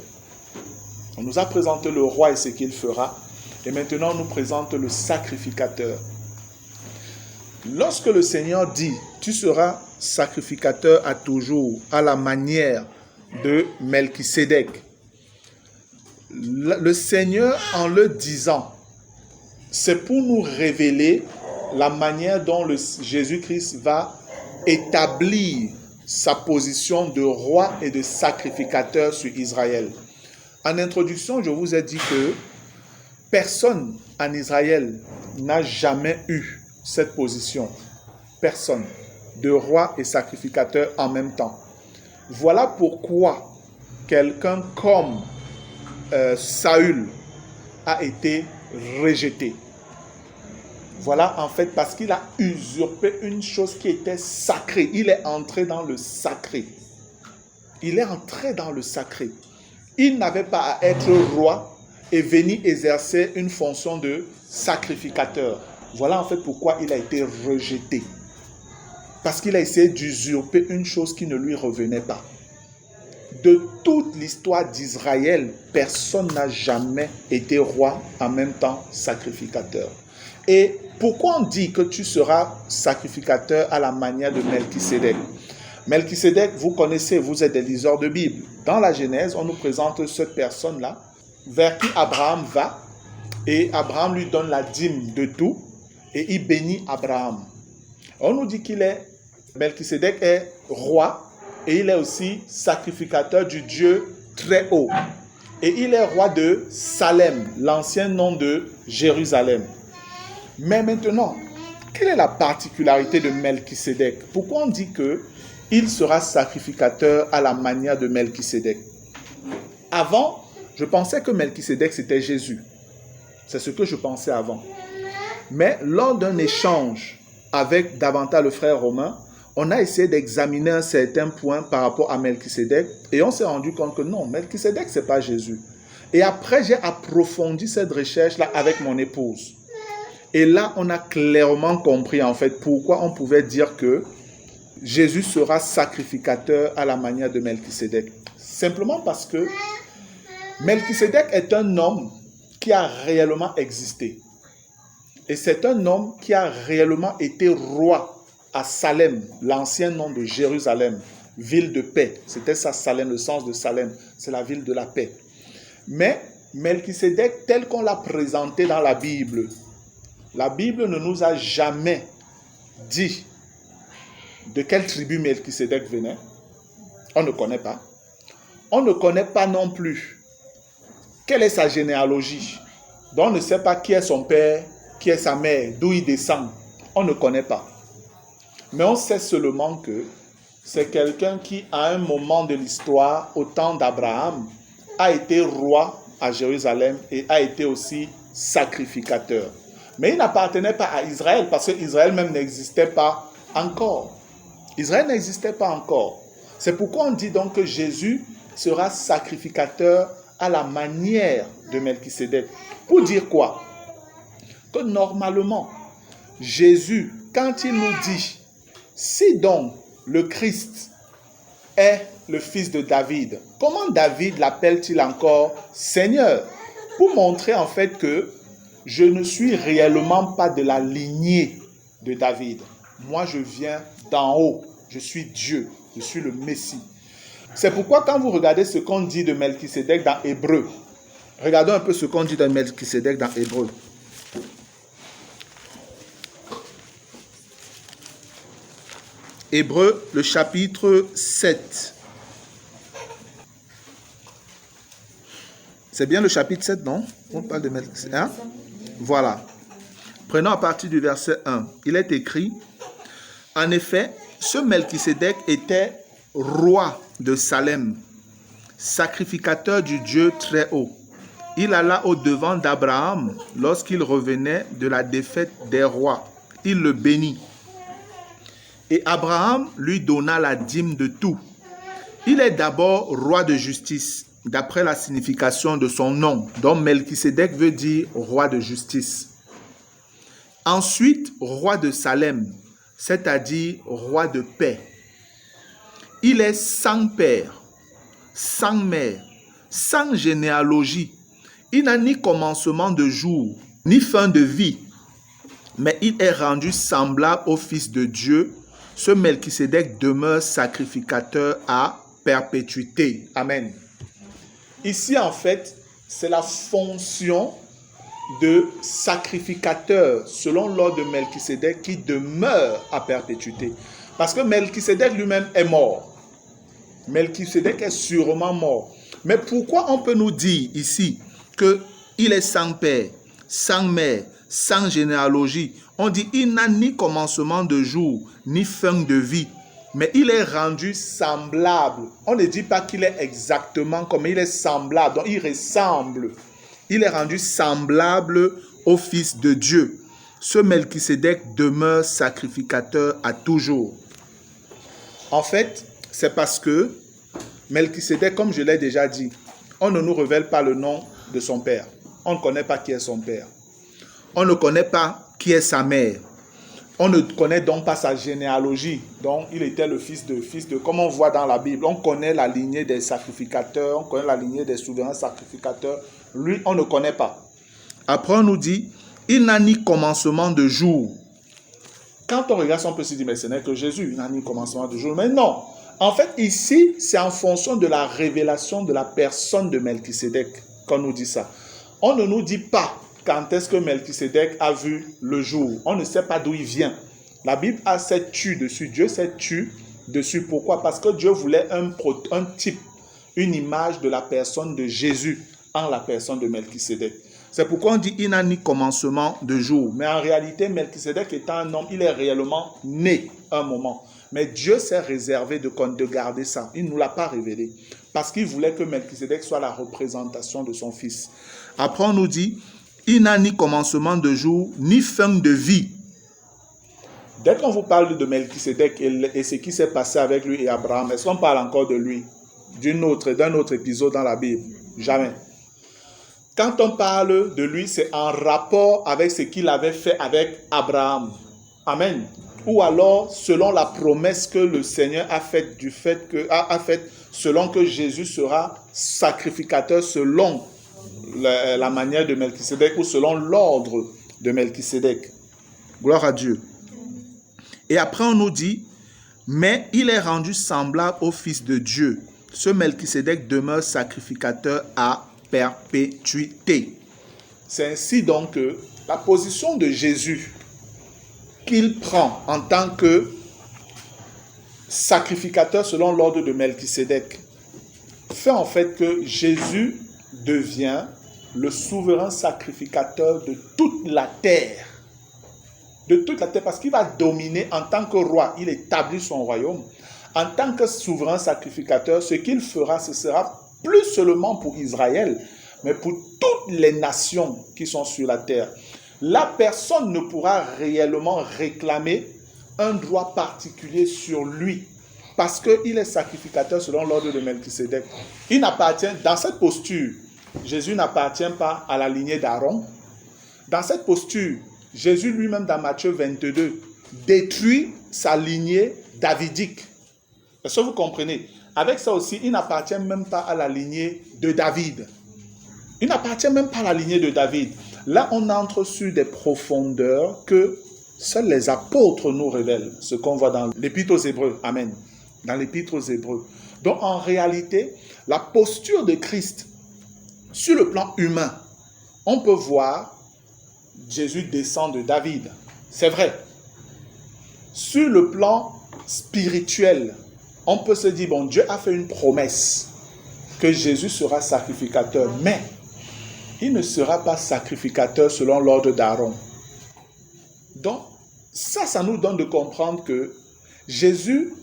[SPEAKER 1] On nous a présenté le roi et ce qu'il fera. Et maintenant, on nous présente le sacrificateur. Lorsque le Seigneur dit, tu seras sacrificateur à toujours, à la manière de Melchisédek, le Seigneur, en le disant, c'est pour nous révéler la manière dont Jésus-Christ va établir sa position de roi et de sacrificateur sur Israël. En introduction, je vous ai dit que personne en Israël n'a jamais eu cette position. Personne. De roi et sacrificateur en même temps. Voilà pourquoi quelqu'un comme Saül a été rejeté. Voilà en fait parce qu'il a usurpé une chose qui était sacrée. Il est entré dans le sacré. Il est entré dans le sacré. Il n'avait pas à être roi et venir exercer une fonction de sacrificateur. Voilà en fait pourquoi il a été rejeté. Parce qu'il a essayé d'usurper une chose qui ne lui revenait pas. De toute l'histoire d'Israël, personne n'a jamais été roi en même temps sacrificateur. Et pourquoi on dit que tu seras sacrificateur à la manière de Melchisédek? Melchisédek, vous connaissez, vous êtes des liseurs de Bible. Dans la Genèse, on nous présente cette personne-là vers qui Abraham va et Abraham lui donne la dîme de tout et il bénit Abraham. On nous dit Melchisédek est roi et il est aussi sacrificateur du Dieu très haut. Et il est roi de Salem, l'ancien nom de Jérusalem. Mais maintenant, quelle est la particularité de Melchisédek? Pourquoi on dit qu'il sera sacrificateur à la manière de Melchisédek? Avant, je pensais que Melchisédek c'était Jésus. C'est ce que je pensais avant. Mais lors d'un échange avec davantage le frère Romain, on a essayé d'examiner un certain point par rapport à Melchisédek et on s'est rendu compte que non, Melchisédek c'est pas Jésus. Et après, j'ai approfondi cette recherche-là avec mon épouse. Et là, on a clairement compris en fait pourquoi on pouvait dire que Jésus sera sacrificateur à la manière de Melchisédek. Simplement parce que Melchisédek est un homme qui a réellement existé. Et c'est un homme qui a réellement été roi à Salem, l'ancien nom de Jérusalem, ville de paix. C'était ça, Salem, le sens de Salem, c'est la ville de la paix. Mais Melchisédek, tel qu'on l'a présenté dans la Bible ne nous a jamais dit de quelle tribu Melchisédek venait. On ne connaît pas. On ne connaît pas non plus quelle est sa généalogie. Donc on ne sait pas qui est son père, qui est sa mère, d'où il descend. On ne connaît pas. Mais on sait seulement que c'est quelqu'un qui, à un moment de l'histoire, au temps d'Abraham, a été roi à Jérusalem et a été aussi sacrificateur. Mais il n'appartenait pas à Israël parce que Israël même n'existait pas encore. Israël n'existait pas encore. C'est pourquoi on dit donc que Jésus sera sacrificateur à la manière de Melchisédek. Pour dire quoi? Que normalement, Jésus, quand il nous dit, si donc le Christ est le fils de David, comment David l'appelle-t-il encore Seigneur? Pour montrer en fait que je ne suis réellement pas de la lignée de David. Moi, je viens d'en haut. Je suis Dieu. Je suis le Messie. C'est pourquoi quand vous regardez ce qu'on dit de Melchisédek dans Hébreu, regardons un peu ce qu'on dit de Melchisédek dans Hébreu. Hébreu, le chapitre 7. C'est bien le chapitre 7, non? On parle de Melchisédek. Hein? Voilà. Prenons à partir du verset 1. Il est écrit, en effet, ce Melchisédek était roi de Salem, sacrificateur du Dieu très haut. Il alla au-devant d'Abraham lorsqu'il revenait de la défaite des rois. Il le bénit. Et Abraham lui donna la dîme de tout. Il est d'abord roi de justice, d'après la signification de son nom, dont Melchisédek veut dire roi de justice. Ensuite, roi de Salem, c'est-à-dire roi de paix. Il est sans père, sans mère, sans généalogie. Il n'a ni commencement de jour, ni fin de vie. mais il est rendu semblable au Fils de Dieu. Ce Melchisédek demeure sacrificateur à perpétuité. Amen. Ici, en fait, c'est la fonction de sacrificateur selon l'ordre de Melchisédek qui demeure à perpétuité. Parce que Melchisédek lui-même est mort. Melchisédek est sûrement mort. Mais pourquoi on peut nous dire ici qu'il est sans père, sans mère, sans généalogie? On dit il n'a ni commencement de jour, ni fin de vie, mais il est rendu semblable. On ne dit pas qu'il est exactement comme il est semblable, donc il ressemble. Il est rendu semblable au Fils de Dieu. Ce Melchisédek demeure sacrificateur à toujours. En fait, c'est parce que Melchisédek, comme je l'ai déjà dit, on ne nous révèle pas le nom de son père. On ne connaît pas qui est son père. On ne connaît pas qui est sa mère. On ne connaît donc pas sa généalogie. Donc, il était le fils de, comme on voit dans la Bible. On connaît la lignée des sacrificateurs, on connaît la lignée des souverains sacrificateurs. Lui, on ne connaît pas. Après, on nous dit, il n'a ni commencement de jour. Quand on regarde ça, on peut se dire, mais ce n'est que Jésus, il n'a ni commencement de jour. Mais non. En fait, ici, c'est en fonction de la révélation de la personne de Melchisédek qu'on nous dit ça. On ne nous dit pas quand est-ce que Melchisédek a vu le jour. On ne sait pas d'où il vient. La Bible a cette tu dessus. Dieu s'est tu dessus. Pourquoi? Parce que Dieu voulait un type, une image de la personne de Jésus en la personne de Melchisédek. C'est pourquoi on dit il n'a ni commencement de jour. Mais en réalité, Melchisédek étant un homme, il est réellement né un moment. Mais Dieu s'est réservé de garder ça. Il ne nous l'a pas révélé. Parce qu'il voulait que Melchisédek soit la représentation de son fils. Après, on nous dit, il n'a ni commencement de jour, ni fin de vie. Dès qu'on vous parle de Melchisédek et ce qui s'est passé avec lui et Abraham, est-ce qu'on parle encore de lui? D'un autre épisode dans la Bible? Jamais. Quand on parle de lui, c'est en rapport avec ce qu'il avait fait avec Abraham. Amen. Ou alors, selon la promesse que le Seigneur a faite, selon que Jésus sera sacrificateur selon la manière de Melchisédek ou selon l'ordre de Melchisédek. Gloire à Dieu. Et après, on nous dit, mais il est rendu semblable au Fils de Dieu. Ce Melchisédek demeure sacrificateur à perpétuité. C'est ainsi donc que la position de Jésus qu'il prend en tant que sacrificateur selon l'ordre de Melchisédek fait en fait que Jésus devient le souverain sacrificateur de toute la terre. De toute la terre, parce qu'il va dominer en tant que roi. Il établit son royaume. En tant que souverain sacrificateur, ce qu'il fera, ce sera plus seulement pour Israël, mais pour toutes les nations qui sont sur la terre. La personne ne pourra réellement réclamer un droit particulier sur lui, parce qu'il est sacrificateur selon l'ordre de Melchisédek. Il n'appartient, dans cette posture, Jésus n'appartient pas à la lignée d'Aaron. Dans cette posture, Jésus lui-même dans Matthieu 22 détruit sa lignée davidique. Est-ce que vous comprenez? Avec ça aussi, il n'appartient même pas à la lignée de David. Il n'appartient même pas à la lignée de David. Là, on entre sur des profondeurs que seuls les apôtres nous révèlent, ce qu'on voit dans l'Épître aux Hébreux. Amen. Dans l'Épître aux Hébreux. Donc, en réalité, la posture de Christ, sur le plan humain, on peut voir Jésus descend de David. C'est vrai. Sur le plan spirituel, on peut se dire, bon, Dieu a fait une promesse que Jésus sera sacrificateur, mais il ne sera pas sacrificateur selon l'ordre d'Aaron. Donc, ça nous donne de comprendre que Jésus,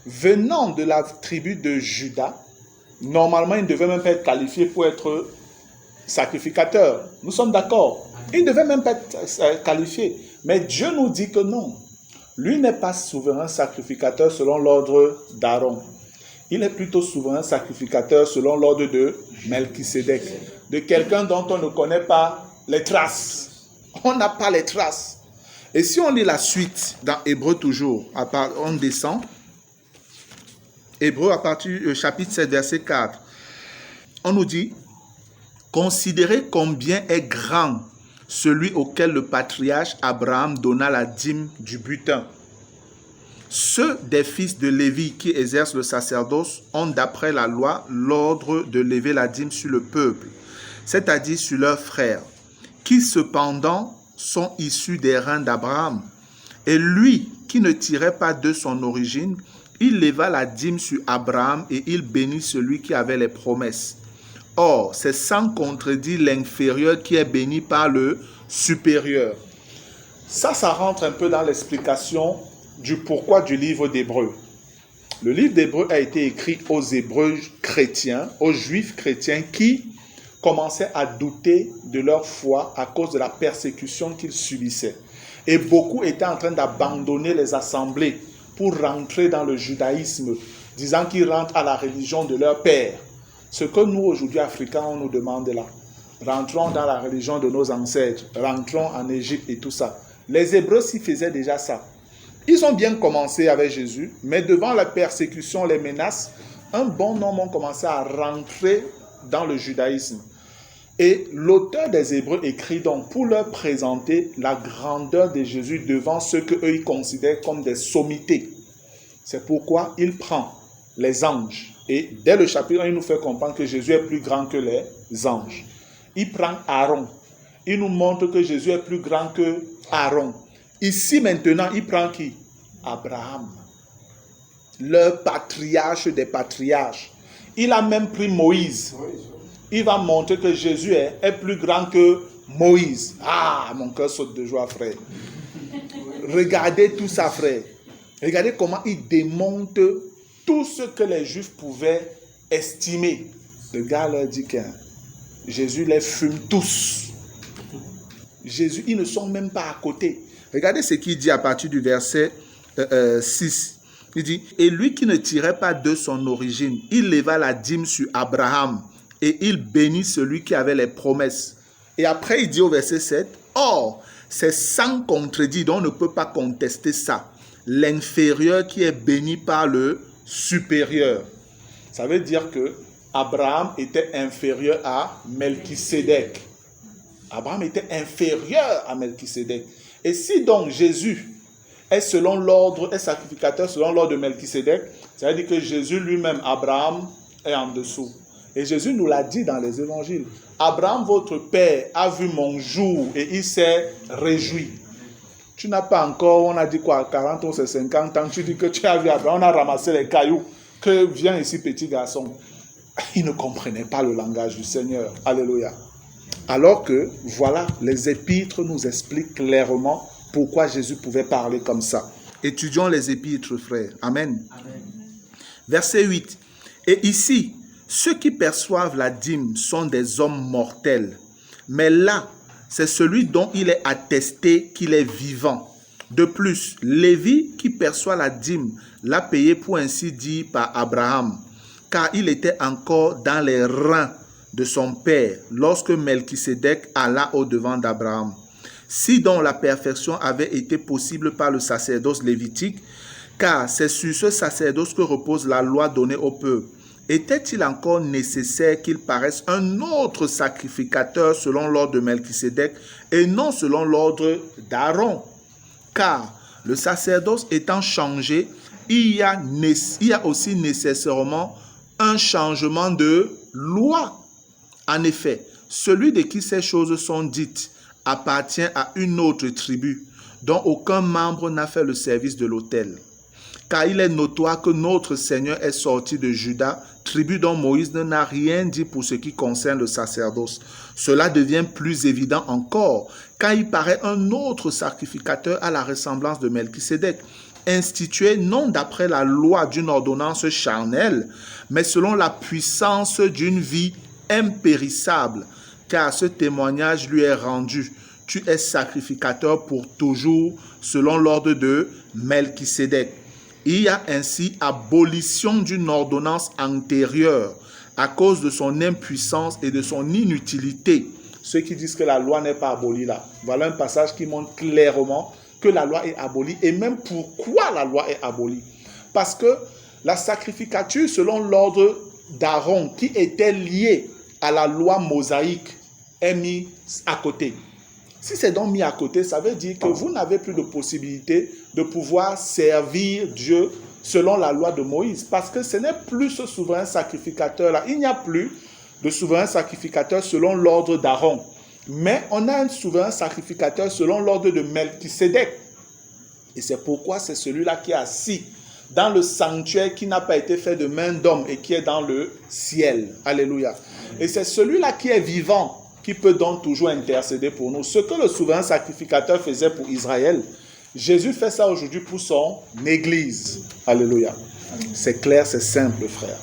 [SPEAKER 1] venant de la tribu de Juda, normalement, il ne devait même pas être qualifié pour être sacrificateur. Nous sommes d'accord. Il ne devait même pas être qualifié. Mais Dieu nous dit que non. Lui n'est pas souverain sacrificateur selon l'ordre d'Aaron. Il est plutôt souverain sacrificateur selon l'ordre de Melchisédek. De quelqu'un dont on ne connaît pas les traces. On n'a pas les traces. Et si on lit la suite dans Hébreux toujours, on descend. Hébreux à partir du chapitre 7, verset 4. On nous dit, considérez combien est grand celui auquel le patriarche Abraham donna la dîme du butin. Ceux des fils de Lévi qui exercent le sacerdoce ont d'après la loi l'ordre de lever la dîme sur le peuple, c'est-à-dire sur leurs frères, qui cependant sont issus des reins d'Abraham. Et lui, qui ne tirait pas de son origine, il leva la dîme sur Abraham et il bénit celui qui avait les promesses. Or, c'est sans contredire l'inférieur qui est béni par le supérieur. Ça rentre un peu dans l'explication du pourquoi du livre d'Hébreux. Le livre d'Hébreux a été écrit aux Hébreux chrétiens, aux Juifs chrétiens qui commençaient à douter de leur foi à cause de la persécution qu'ils subissaient. Et beaucoup étaient en train d'abandonner les assemblées pour rentrer dans le judaïsme, disant qu'ils rentrent à la religion de leur père. Ce que nous, aujourd'hui, Africains, on nous demande là. Rentrons dans la religion de nos ancêtres, rentrons en Égypte et tout ça. Les Hébreux s'y faisaient déjà ça. Ils ont bien commencé avec Jésus, mais devant la persécution, les menaces, un bon nombre ont commencé à rentrer dans le judaïsme. Et l'auteur des Hébreux écrit donc pour leur présenter la grandeur de Jésus devant ceux qu'eux ils considèrent comme des sommités. C'est pourquoi il prend les anges. Et dès le chapitre 1, il nous fait comprendre que Jésus est plus grand que les anges. Il prend Aaron. Il nous montre que Jésus est plus grand que Aaron. Ici maintenant, il prend qui? Abraham. Le patriarche des patriarches. Il a même pris Moïse. Il va montrer que Jésus est plus grand que Moïse. Ah, mon cœur saute de joie, frère. Regardez tout ça, frère. Regardez comment il démonte tout ce que les Juifs pouvaient estimer. Le gars leur dit que Jésus les fume tous. Jésus, ils ne sont même pas à côté. Regardez ce qu'il dit à partir du verset 6. Il dit, et lui qui ne tirait pas de son origine, il leva la dîme sur Abraham et il bénit celui qui avait les promesses. Et après, il dit au verset 7, or, c'est sans contredit, donc on ne peut pas contester ça. L'inférieur qui est béni par le supérieur. Ça veut dire que Abraham était inférieur à Melchisédek. Abraham était inférieur à Melchisédek. Et si donc Jésus est selon l'ordre, est sacrificateur selon l'ordre de Melchisédek, ça veut dire que Jésus lui-même, Abraham, est en dessous. Et Jésus nous l'a dit dans les évangiles. Abraham, votre père, a vu mon jour et il s'est réjoui. Tu n'as pas encore, on a dit quoi, 40 ou 50 ans, tu dis que tu as vu Abraham, on a ramassé les cailloux, que viens ici petit garçon. Il ne comprenait pas le langage du Seigneur. Alléluia. Alors que, voilà, les épîtres nous expliquent clairement pourquoi Jésus pouvait parler comme ça. Étudions les épîtres, frères. Amen. Amen. Verset 8. Et ici, ceux qui perçoivent la dîme sont des hommes mortels. Mais là, c'est celui dont il est attesté qu'il est vivant. De plus, Lévi qui perçoit la dîme l'a payé pour ainsi dire par Abraham, car il était encore dans les reins de son père lorsque Melchisédek alla au-devant d'Abraham. Si donc la perfection avait été possible par le sacerdoce lévitique, car c'est sur ce sacerdoce que repose la loi donnée au peuple, était-il encore nécessaire qu'il paraisse un autre sacrificateur selon l'ordre de Melchisédek et non selon l'ordre d'Aaron? Car le sacerdoce étant changé, il y a aussi nécessairement un changement de loi. En effet, celui de qui ces choses sont dites appartient à une autre tribu, dont aucun membre n'a fait le service de l'autel. Car il est notoire que notre Seigneur est sorti de Juda, tribu dont Moïse n'a rien dit pour ce qui concerne le sacerdoce. Cela devient plus évident encore quand il paraît un autre sacrificateur à la ressemblance de Melchisédek, institué non d'après la loi d'une ordonnance charnelle, mais selon la puissance d'une vie impérissable, car ce témoignage lui est rendu. Tu es sacrificateur pour toujours, selon l'ordre de Melchisédek. Il y a ainsi abolition d'une ordonnance antérieure à cause de son impuissance et de son inutilité. Ceux qui disent que la loi n'est pas abolie là. Voilà un passage qui montre clairement que la loi est abolie et même pourquoi la loi est abolie. Parce que la sacrificature selon l'ordre d'Aaron qui était liée à la loi mosaïque est mise à côté. Si c'est donc mis à côté, ça veut dire que vous n'avez plus de possibilité de pouvoir servir Dieu selon la loi de Moïse. Parce que ce n'est plus ce souverain sacrificateur-là. Il n'y a plus de souverain sacrificateur selon l'ordre d'Aaron. Mais on a un souverain sacrificateur selon l'ordre de Melchisédek. Et c'est pourquoi c'est celui-là qui est assis dans le sanctuaire qui n'a pas été fait de main d'homme et qui est dans le ciel. Alléluia. Et c'est celui-là qui est vivant, qui peut donc toujours intercéder pour nous. Ce que le souverain sacrificateur faisait pour Israël, Jésus fait ça aujourd'hui pour son Église. Alléluia. C'est clair, c'est simple, frère.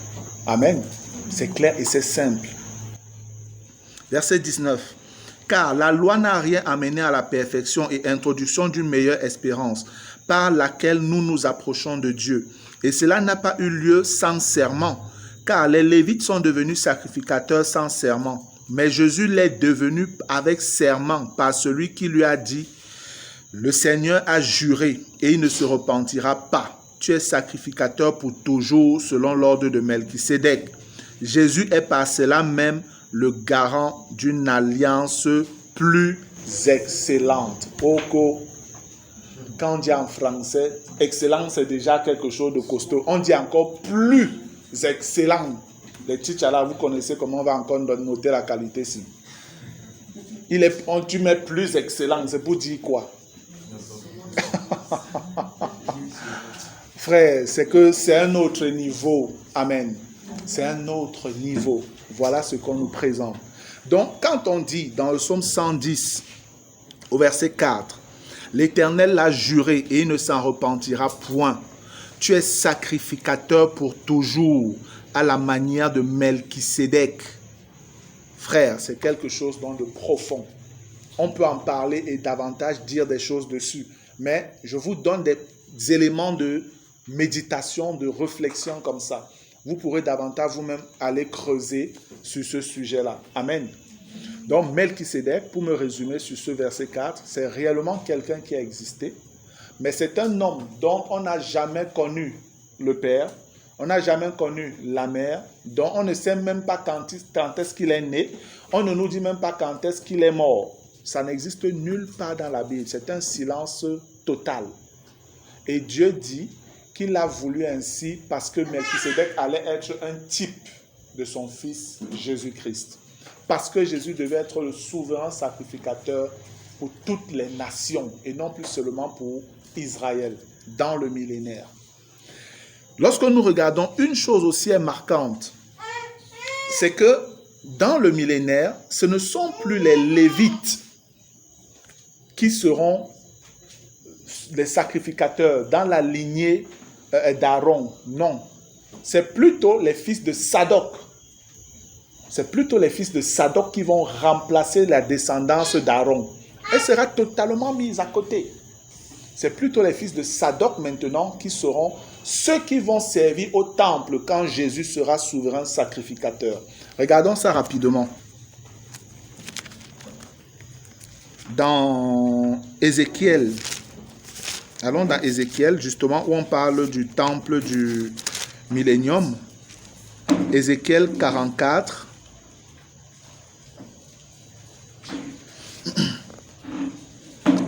[SPEAKER 1] Amen. C'est clair et c'est simple. Verset 19. Car la loi n'a rien amené à la perfection et introduction d'une meilleure espérance, par laquelle nous nous approchons de Dieu. Et cela n'a pas eu lieu sans serment, car les Lévites sont devenus sacrificateurs sans serment. Mais Jésus l'est devenu avec serment par celui qui lui a dit, le Seigneur a juré et il ne se repentira pas. Tu es sacrificateur pour toujours selon l'ordre de Melchisédek. Jésus est par cela même le garant d'une alliance plus excellente. Quand on dit en français, excellent, c'est déjà quelque chose de costaud. On dit encore plus excellent. Les titres là, vous connaissez comment on va encore noter la qualité ici. Tu mets plus excellent, c'est pour dire quoi? Frère, c'est que c'est un autre niveau. Amen. C'est un autre niveau. Voilà ce qu'on nous présente. Donc, quand on dit dans le psaume 110, au verset 4, l'Éternel l'a juré et il ne s'en repentira point. Tu es sacrificateur pour toujours, à la manière de Melchisédek. Frère, c'est quelque chose de profond. On peut en parler et davantage dire des choses dessus. Mais je vous donne des éléments de méditation, de réflexion comme ça. Vous pourrez davantage vous-même aller creuser sur ce sujet-là. Amen. Donc, Melchisédek, pour me résumer sur ce verset 4, c'est réellement quelqu'un qui a existé, mais c'est un homme dont on n'a jamais connu le père, on n'a jamais connu la mère, dont on ne sait même pas quand est-ce qu'il est né, on ne nous dit même pas quand est-ce qu'il est mort. Ça n'existe nulle part dans la Bible, c'est un silence total. Et Dieu dit qu'il a voulu ainsi parce que Melchisédek allait être un type de son fils Jésus-Christ. Parce que Jésus devait être le souverain sacrificateur pour toutes les nations et non plus seulement pour Israël dans le millénaire. Lorsque nous regardons, une chose aussi est marquante, c'est que dans le millénaire, ce ne sont plus les Lévites qui seront les sacrificateurs dans la lignée d'Aaron. Non, c'est plutôt les fils de Sadok. C'est plutôt les fils de Sadok qui vont remplacer la descendance d'Aaron. Elle sera totalement mise à côté. C'est plutôt les fils de Sadok maintenant qui seront ceux qui vont servir au temple quand Jésus sera souverain sacrificateur. Regardons ça rapidement. Dans Ézéchiel, allons dans Ézéchiel, justement, où on parle du temple du millénium. Ézéchiel 44.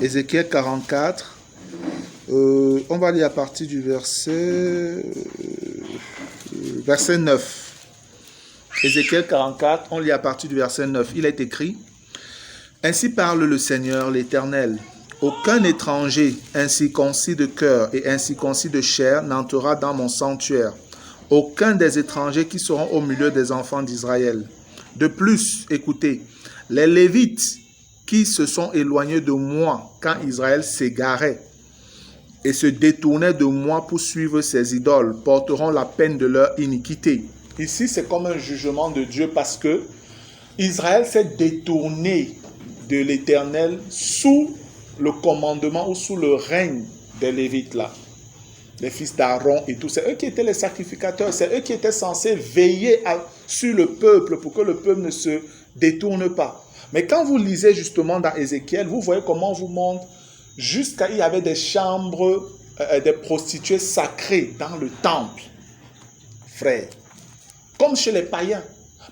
[SPEAKER 1] Ézéchiel 44. On va lire à partir du verset 9. Ézéchiel 44, on lit à partir du verset 9. Il est écrit: Ainsi parle le Seigneur l'Éternel. Aucun étranger incirconcis de cœur et incirconcis de chair n'entrera dans mon sanctuaire. Aucun des étrangers qui seront au milieu des enfants d'Israël. De plus, écoutez, les Lévites qui se sont éloignés de moi quand Israël s'égarait et se détournaient de moi pour suivre ses idoles, porteront la peine de leur iniquité. Ici, c'est comme un jugement de Dieu parce que Israël s'est détourné de l'Éternel sous le commandement ou sous le règne des Lévites là. Les fils d'Aaron et tout. C'est eux qui étaient les sacrificateurs. C'est eux qui étaient censés veiller sur le peuple pour que le peuple ne se détourne pas. Mais quand vous lisez justement dans Ézéchiel, vous voyez comment on vous montre jusqu'à il y avait des chambres, des prostituées sacrées dans le temple. Frère. Comme chez les païens.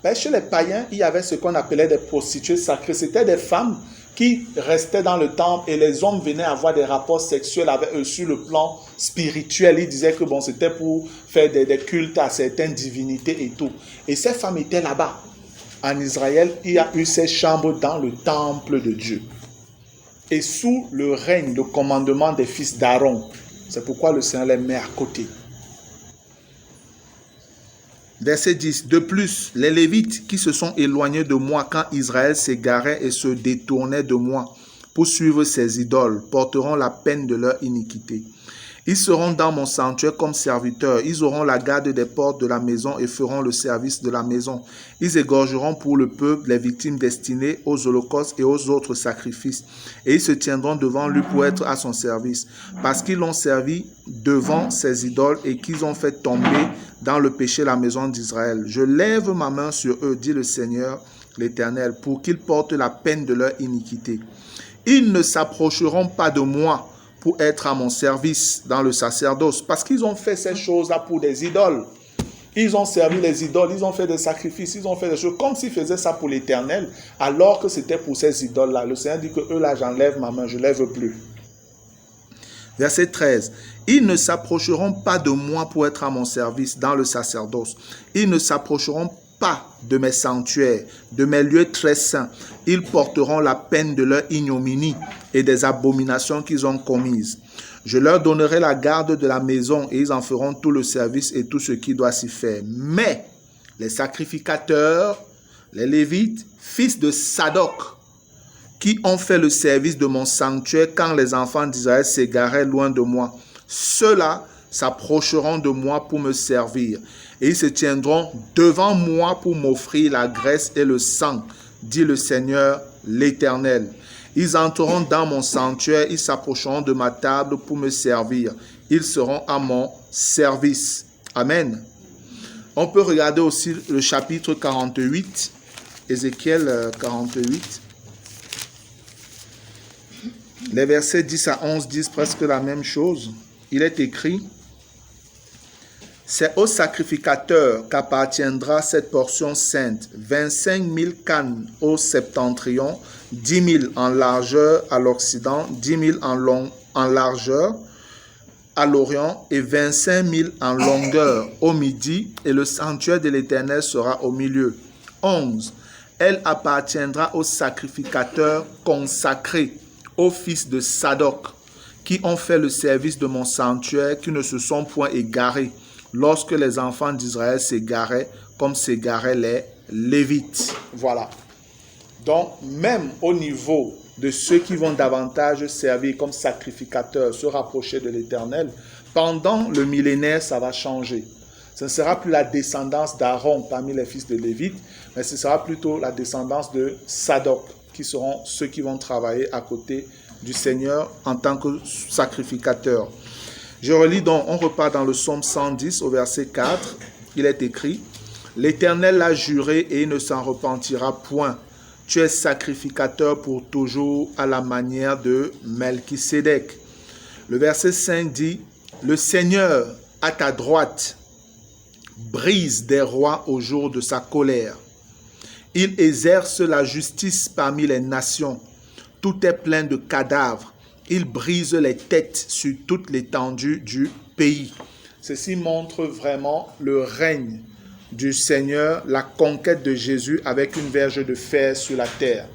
[SPEAKER 1] Ben, chez les païens, il y avait ce qu'on appelait des prostituées sacrées. C'était des femmes qui restaient dans le temple et les hommes venaient avoir des rapports sexuels avec eux sur le plan spirituel. Ils disaient que bon, c'était pour faire des cultes à certaines divinités et tout. Et ces femmes étaient là-bas. En Israël, il y a eu ces chambres dans le temple de Dieu. Et sous le règne, le commandement des fils d'Aaron. C'est pourquoi le Seigneur les met à côté. Verset 10. De plus, les Lévites qui se sont éloignés de moi quand Israël s'égarait et se détournait de moi pour suivre ses idoles, porteront la peine de leur iniquité. Ils seront dans mon sanctuaire comme serviteurs. Ils auront la garde des portes de la maison et feront le service de la maison. Ils égorgeront pour le peuple les victimes destinées aux holocaustes et aux autres sacrifices. Et ils se tiendront devant lui pour être à son service. Parce qu'ils l'ont servi devant ses idoles et qu'ils ont fait tomber dans le péché la maison d'Israël. Je lève ma main sur eux, dit le Seigneur l'Éternel, pour qu'ils portent la peine de leur iniquité. Ils ne s'approcheront pas de moi pour être à mon service dans le sacerdoce, parce qu'ils ont fait ces choses-là pour des idoles. Ils ont servi les idoles, ils ont fait des sacrifices, ils ont fait des choses comme s'ils faisaient ça pour l'Éternel, alors que c'était pour ces idoles-là. Le Seigneur dit que eux là, j'enlève ma main, je ne lève plus. Verset 13. Ils ne s'approcheront pas de moi pour être à mon service dans le sacerdoce. Ils ne s'approcheront pas de mes sanctuaires, de mes lieux très saints. Ils porteront la peine de leur ignominie et des abominations qu'ils ont commises. Je leur donnerai la garde de la maison et ils en feront tout le service et tout ce qui doit s'y faire. Mais les sacrificateurs, les Lévites, fils de Sadoc, qui ont fait le service de mon sanctuaire quand les enfants d'Israël s'égaraient loin de moi, ceux-là s'approcheront de moi pour me servir. Et ils se tiendront devant moi pour m'offrir la graisse et le sang, dit le Seigneur l'Éternel. Ils entreront dans mon sanctuaire, ils s'approcheront de ma table pour me servir. Ils seront à mon service. Amen. On peut regarder aussi le chapitre 48, Ézéchiel 48. Les versets 10 à 11 disent presque la même chose. Il est écrit: c'est au sacrificateur qu'appartiendra cette portion sainte, 25 000 cannes au septentrion, 10 000 en largeur à l'occident, 10 000 en largeur à l'orient et 25 000 en longueur au midi, et le sanctuaire de l'Éternel sera au milieu. 11. Elle appartiendra aux sacrificateurs consacrés, aux fils de Sadoc, qui ont fait le service de mon sanctuaire, qui ne se sont point égarés, lorsque les enfants d'Israël s'égaraient, comme s'égaraient les Lévites. Voilà. Donc, même au niveau de ceux qui vont davantage servir comme sacrificateurs, se rapprocher de l'Éternel, pendant le millénaire, ça va changer. Ce ne sera plus la descendance d'Aaron parmi les fils de Lévite, mais ce sera plutôt la descendance de Sadoc, qui seront ceux qui vont travailler à côté du Seigneur en tant que sacrificateurs. Je relis donc, on repart dans le psaume 110 au verset 4. Il est écrit: l'Éternel l'a juré et il ne s'en repentira point. Tu es sacrificateur pour toujours à la manière de Melchisédek. Le verset 5 dit: le Seigneur à ta droite brise des rois au jour de sa colère. Il exerce la justice parmi les nations. Tout est plein de cadavres. Il brise les têtes sur toute l'étendue du pays. Ceci montre vraiment le règne du Seigneur, la conquête de Jésus avec une verge de fer sur la terre.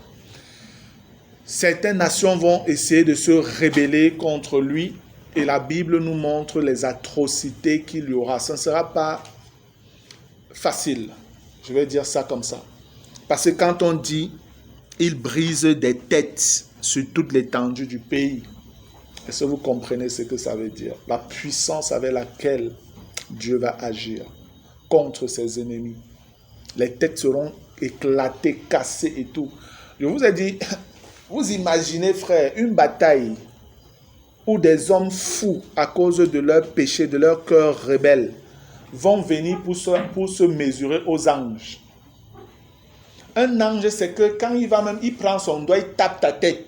[SPEAKER 1] Certaines nations vont essayer de se rebeller contre lui et la Bible nous montre les atrocités qu'il y aura. Ce ne sera pas facile, je vais dire ça comme ça. Parce que quand on dit « il brise des têtes » sur toute l'étendue du pays, est-ce que vous comprenez ce que ça veut dire? La puissance avec laquelle Dieu va agir contre ses ennemis. Les têtes seront éclatées, cassées et tout. Je vous ai dit, vous imaginez, frère, une bataille où des hommes fous, à cause de leur péché, de leur cœur rebelle, vont venir pour se mesurer aux anges. Un ange, c'est que quand il prend son doigt, il tape ta tête.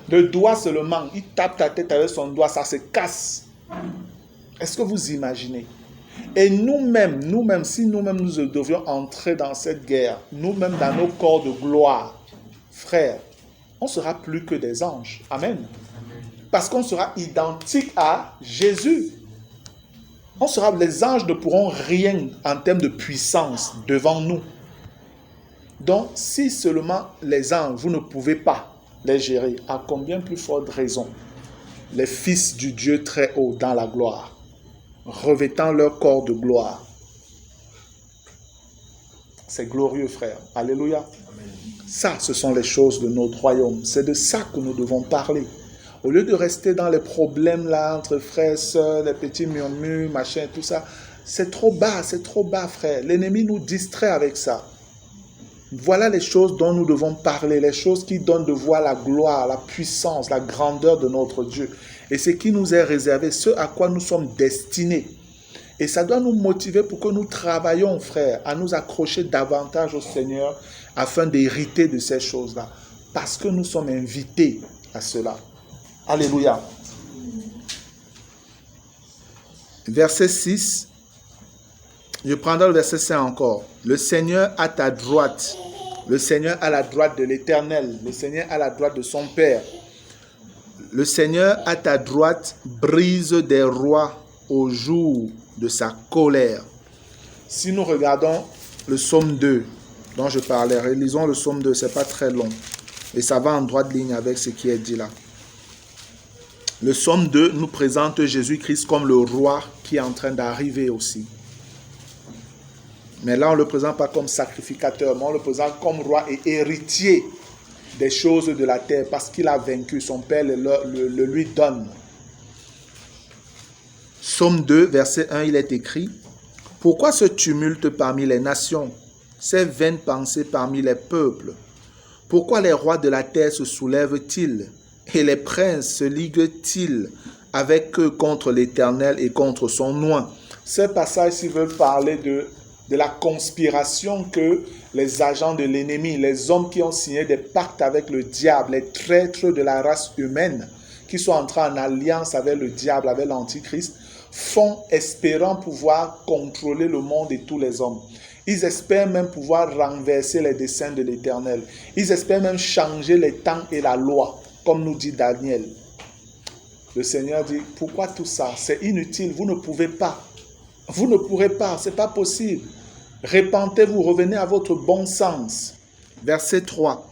[SPEAKER 1] Le doigt seulement, il tape ta tête avec son doigt, ça se casse. Est-ce que vous imaginez? Et nous-mêmes, si nous-mêmes nous devions entrer dans cette guerre, nous-mêmes dans nos corps de gloire, frères, on sera plus que des anges. Amen. Parce qu'on sera identique à Jésus. Les anges ne pourront rien en termes de puissance devant nous. Donc, si seulement les anges, vous ne pouvez pas les gérer, à combien plus forte raison les fils du Dieu très haut dans la gloire, revêtant leur corps de gloire. C'est glorieux, frère. Alléluia. Amen. Ça, ce sont les choses de notre royaume. C'est de ça que nous devons parler. Au lieu de rester dans les problèmes là, entre frères, sœurs, les petits murmures, machin, tout ça, c'est trop bas, frère. L'ennemi nous distrait avec ça. Voilà les choses dont nous devons parler, les choses qui donnent de voir la gloire, la puissance, la grandeur de notre Dieu. Et ce qui nous est réservé, ce à quoi nous sommes destinés. Et ça doit nous motiver pour que nous travaillions, frère, à nous accrocher davantage au Seigneur afin d'hériter de ces choses-là. Parce que nous sommes invités à cela. Alléluia. Verset 6. Je prendrai le verset 5 encore. Le Seigneur à ta droite. Le Seigneur à la droite de l'Éternel. Le Seigneur à la droite de son Père. Le Seigneur à ta droite brise des rois au jour de sa colère. Si nous regardons le psaume 2 dont je parlais, relisons le psaume 2, c'est pas très long. Et ça va en droite ligne avec ce qui est dit là. Le psaume 2 nous présente Jésus-Christ comme le roi qui est en train d'arriver aussi. Mais là, on ne le présente pas comme sacrificateur, mais on le présente comme roi et héritier des choses de la terre, parce qu'il a vaincu, son Père le lui donne. Psaume 2, verset 1, il est écrit « Pourquoi ce tumulte parmi les nations, ces vaines pensées parmi les peuples? Pourquoi les rois de la terre se soulèvent-ils et les princes se liguent-ils avec eux contre l'Éternel et contre son nom ?» Ces passages-ci veulent parler de la conspiration que les agents de l'ennemi, les hommes qui ont signé des pactes avec le diable, les traîtres de la race humaine, qui sont entrés en alliance avec le diable, avec l'Antichrist, font espérant pouvoir contrôler le monde et tous les hommes. Ils espèrent même pouvoir renverser les desseins de l'Éternel. Ils espèrent même changer les temps et la loi, comme nous dit Daniel. Le Seigneur dit, pourquoi tout ça? C'est inutile, vous ne pouvez pas. Vous ne pourrez pas, ce n'est pas possible. Repentez-vous, revenez à votre bon sens. Verset 3.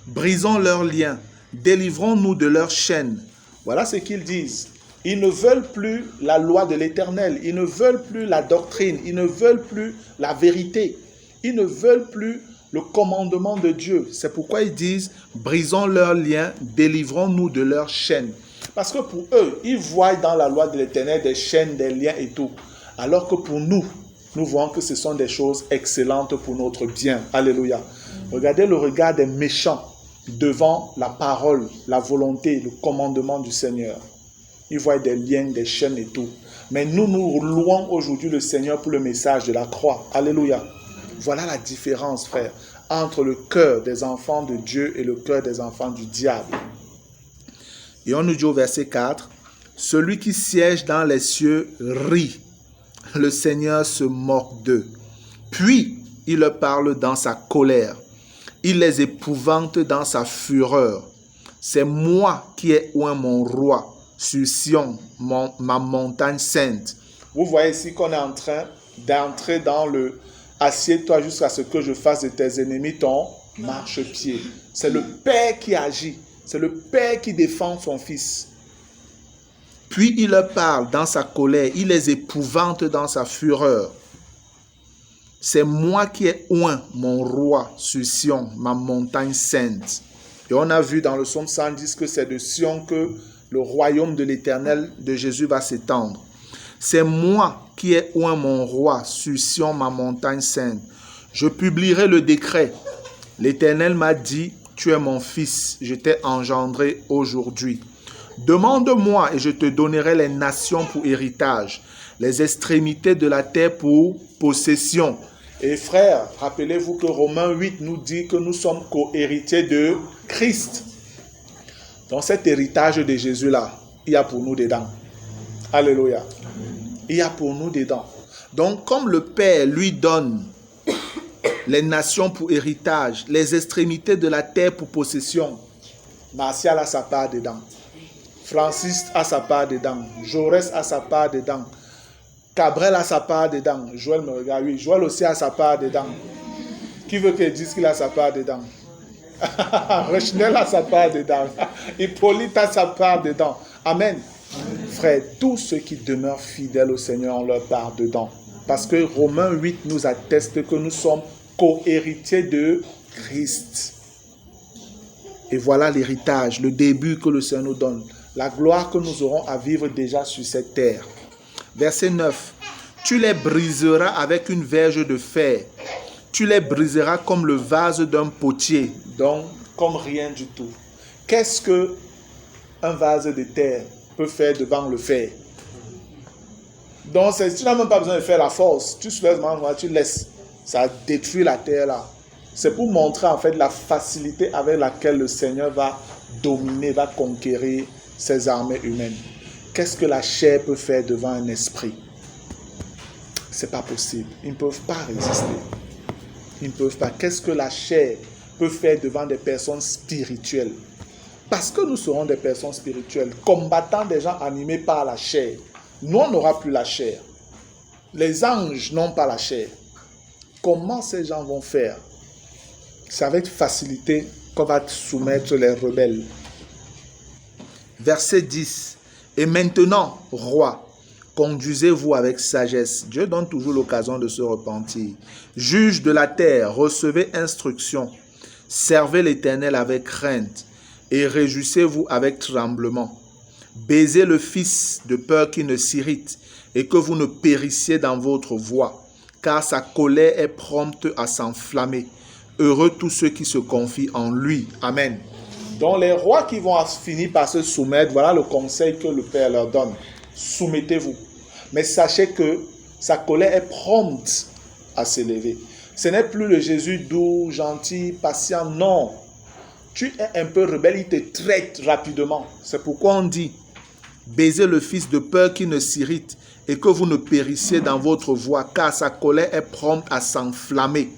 [SPEAKER 1] Brisons leurs liens, délivrons-nous de leurs chaînes. Voilà ce qu'ils disent. Ils ne veulent plus la loi de l'Éternel, ils ne veulent plus la doctrine, ils ne veulent plus la vérité, ils ne veulent plus le commandement de Dieu. C'est pourquoi ils disent, brisons leurs liens, délivrons-nous de leurs chaînes. Parce que pour eux, ils voient dans la loi de l'Éternel des chaînes, des liens et tout. Alors que pour nous, nous voyons que ce sont des choses excellentes pour notre bien. Alléluia. Regardez le regard des méchants devant la parole, la volonté, le commandement du Seigneur. Ils voient des liens, des chaînes et tout. Mais nous louons aujourd'hui le Seigneur pour le message de la croix. Alléluia. Voilà la différence, frère, entre le cœur des enfants de Dieu et le cœur des enfants du diable. Et on nous dit au verset 4, « Celui qui siège dans les cieux rit. Le Seigneur se moque d'eux. Puis, il leur parle dans sa colère. Il les épouvante dans sa fureur. C'est moi qui ai oint mon roi sur Sion, ma montagne sainte. » Vous voyez ici qu'on est en train d'entrer dans le « assieds-toi jusqu'à ce que je fasse de tes ennemis ton marchepied ». C'est le Père qui agit. C'est le Père qui défend son Fils. Puis il leur parle dans sa colère, il les épouvante dans sa fureur. C'est moi qui ai oint mon roi sur Sion, ma montagne sainte. Et on a vu dans le psaume 110 que c'est de Sion que le royaume de l'Éternel de Jésus va s'étendre. C'est moi qui ai oint mon roi sur Sion, ma montagne sainte. Je publierai le décret. L'Éternel m'a dit, tu es mon fils, je t'ai engendré aujourd'hui. Demande-moi et je te donnerai les nations pour héritage, les extrémités de la terre pour possession. Et frères, rappelez-vous que Romains 8 nous dit que nous sommes co-héritiers de Christ. Dans cet héritage de Jésus-là, il y a pour nous dedans. Alléluia. Il y a pour nous dedans. Donc, comme le Père lui donne les nations pour héritage, les extrémités de la terre pour possession, Martial a sa part dedans. Francis a sa part dedans. Jaurès a sa part dedans. Cabrel a sa part dedans. Joël me regarde. Oui, Joël aussi a sa part dedans. Qui veut qu'il dise qu'il a sa part dedans? Rechnel a sa part dedans. Hippolyte a sa part dedans. Amen. Frère, tous ceux qui demeurent fidèles au Seigneur ont leur part dedans. Parce que Romains 8 nous atteste que nous sommes co-héritiers de Christ. Et voilà l'héritage, le début que le Seigneur nous donne. La gloire que nous aurons à vivre déjà sur cette terre. Verset 9. Tu les briseras avec une verge de fer. Tu les briseras comme le vase d'un potier. Donc, comme rien du tout. Qu'est-ce qu'un vase de terre peut faire devant le fer? Donc, tu n'as même pas besoin de faire la force. Tu soulèves main, tu laisses. Ça détruit la terre là. C'est pour montrer en fait la facilité avec laquelle le Seigneur va dominer, va conquérir ses armées humaines. Qu'est-ce que la chair peut faire devant un esprit? C'est pas possible. Ils ne peuvent pas résister. Ils ne peuvent pas. Qu'est-ce que la chair peut faire devant des personnes spirituelles? Parce que nous serons des personnes spirituelles, combattant des gens animés par la chair. Nous, on n'aura plus la chair. Les anges n'ont pas la chair. Comment ces gens vont faire? C'est avec facilité qu'on va soumettre les rebelles. Verset 10. Et maintenant, roi, conduisez-vous avec sagesse. Dieu donne toujours l'occasion de se repentir. Juge de la terre, recevez instruction. Servez l'Éternel avec crainte et réjouissez-vous avec tremblement. Baisez le Fils de peur qu'il ne s'irrite et que vous ne périssiez dans votre voie, car sa colère est prompte à s'enflammer. Heureux tous ceux qui se confient en lui. Amen. Donc les rois qui vont finir par se soumettre, voilà le conseil que le Père leur donne. Soumettez-vous. Mais sachez que sa colère est prompte à s'élever. Ce n'est plus le Jésus doux, gentil, patient. Non. Tu es un peu rebelle, il te traite rapidement. C'est pourquoi on dit, baisez le Fils de peur qui ne s'irrite et que vous ne périssiez dans votre voie, car sa colère est prompte à s'enflammer.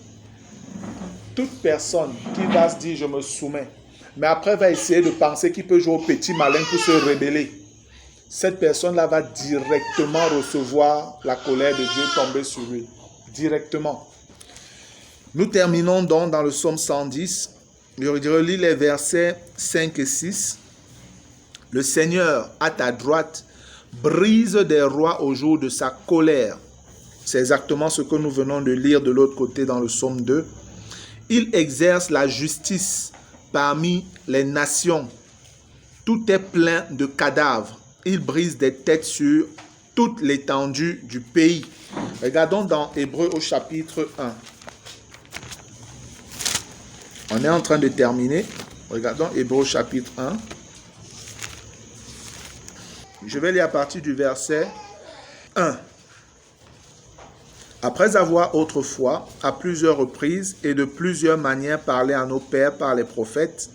[SPEAKER 1] Toute personne qui va se dire, je me soumets, mais après va essayer de penser qu'il peut jouer au petit malin pour se rebeller, cette personne-là va directement recevoir la colère de Dieu tomber sur lui. Directement. Nous terminons donc dans le psaume 110. Je relis les versets 5 et 6. Le Seigneur, à ta droite, brise des rois au jour de sa colère. C'est exactement ce que nous venons de lire de l'autre côté dans le psaume 2. Il exerce la justice parmi les nations. Tout est plein de cadavres. Il brise des têtes sur toute l'étendue du pays. Regardons dans Hébreux au chapitre 1. On est en train de terminer. Regardons Hébreux au chapitre 1. Je vais lire à partir du verset 1. Après avoir autrefois, à plusieurs reprises et de plusieurs manières parlé à nos pères par les prophètes,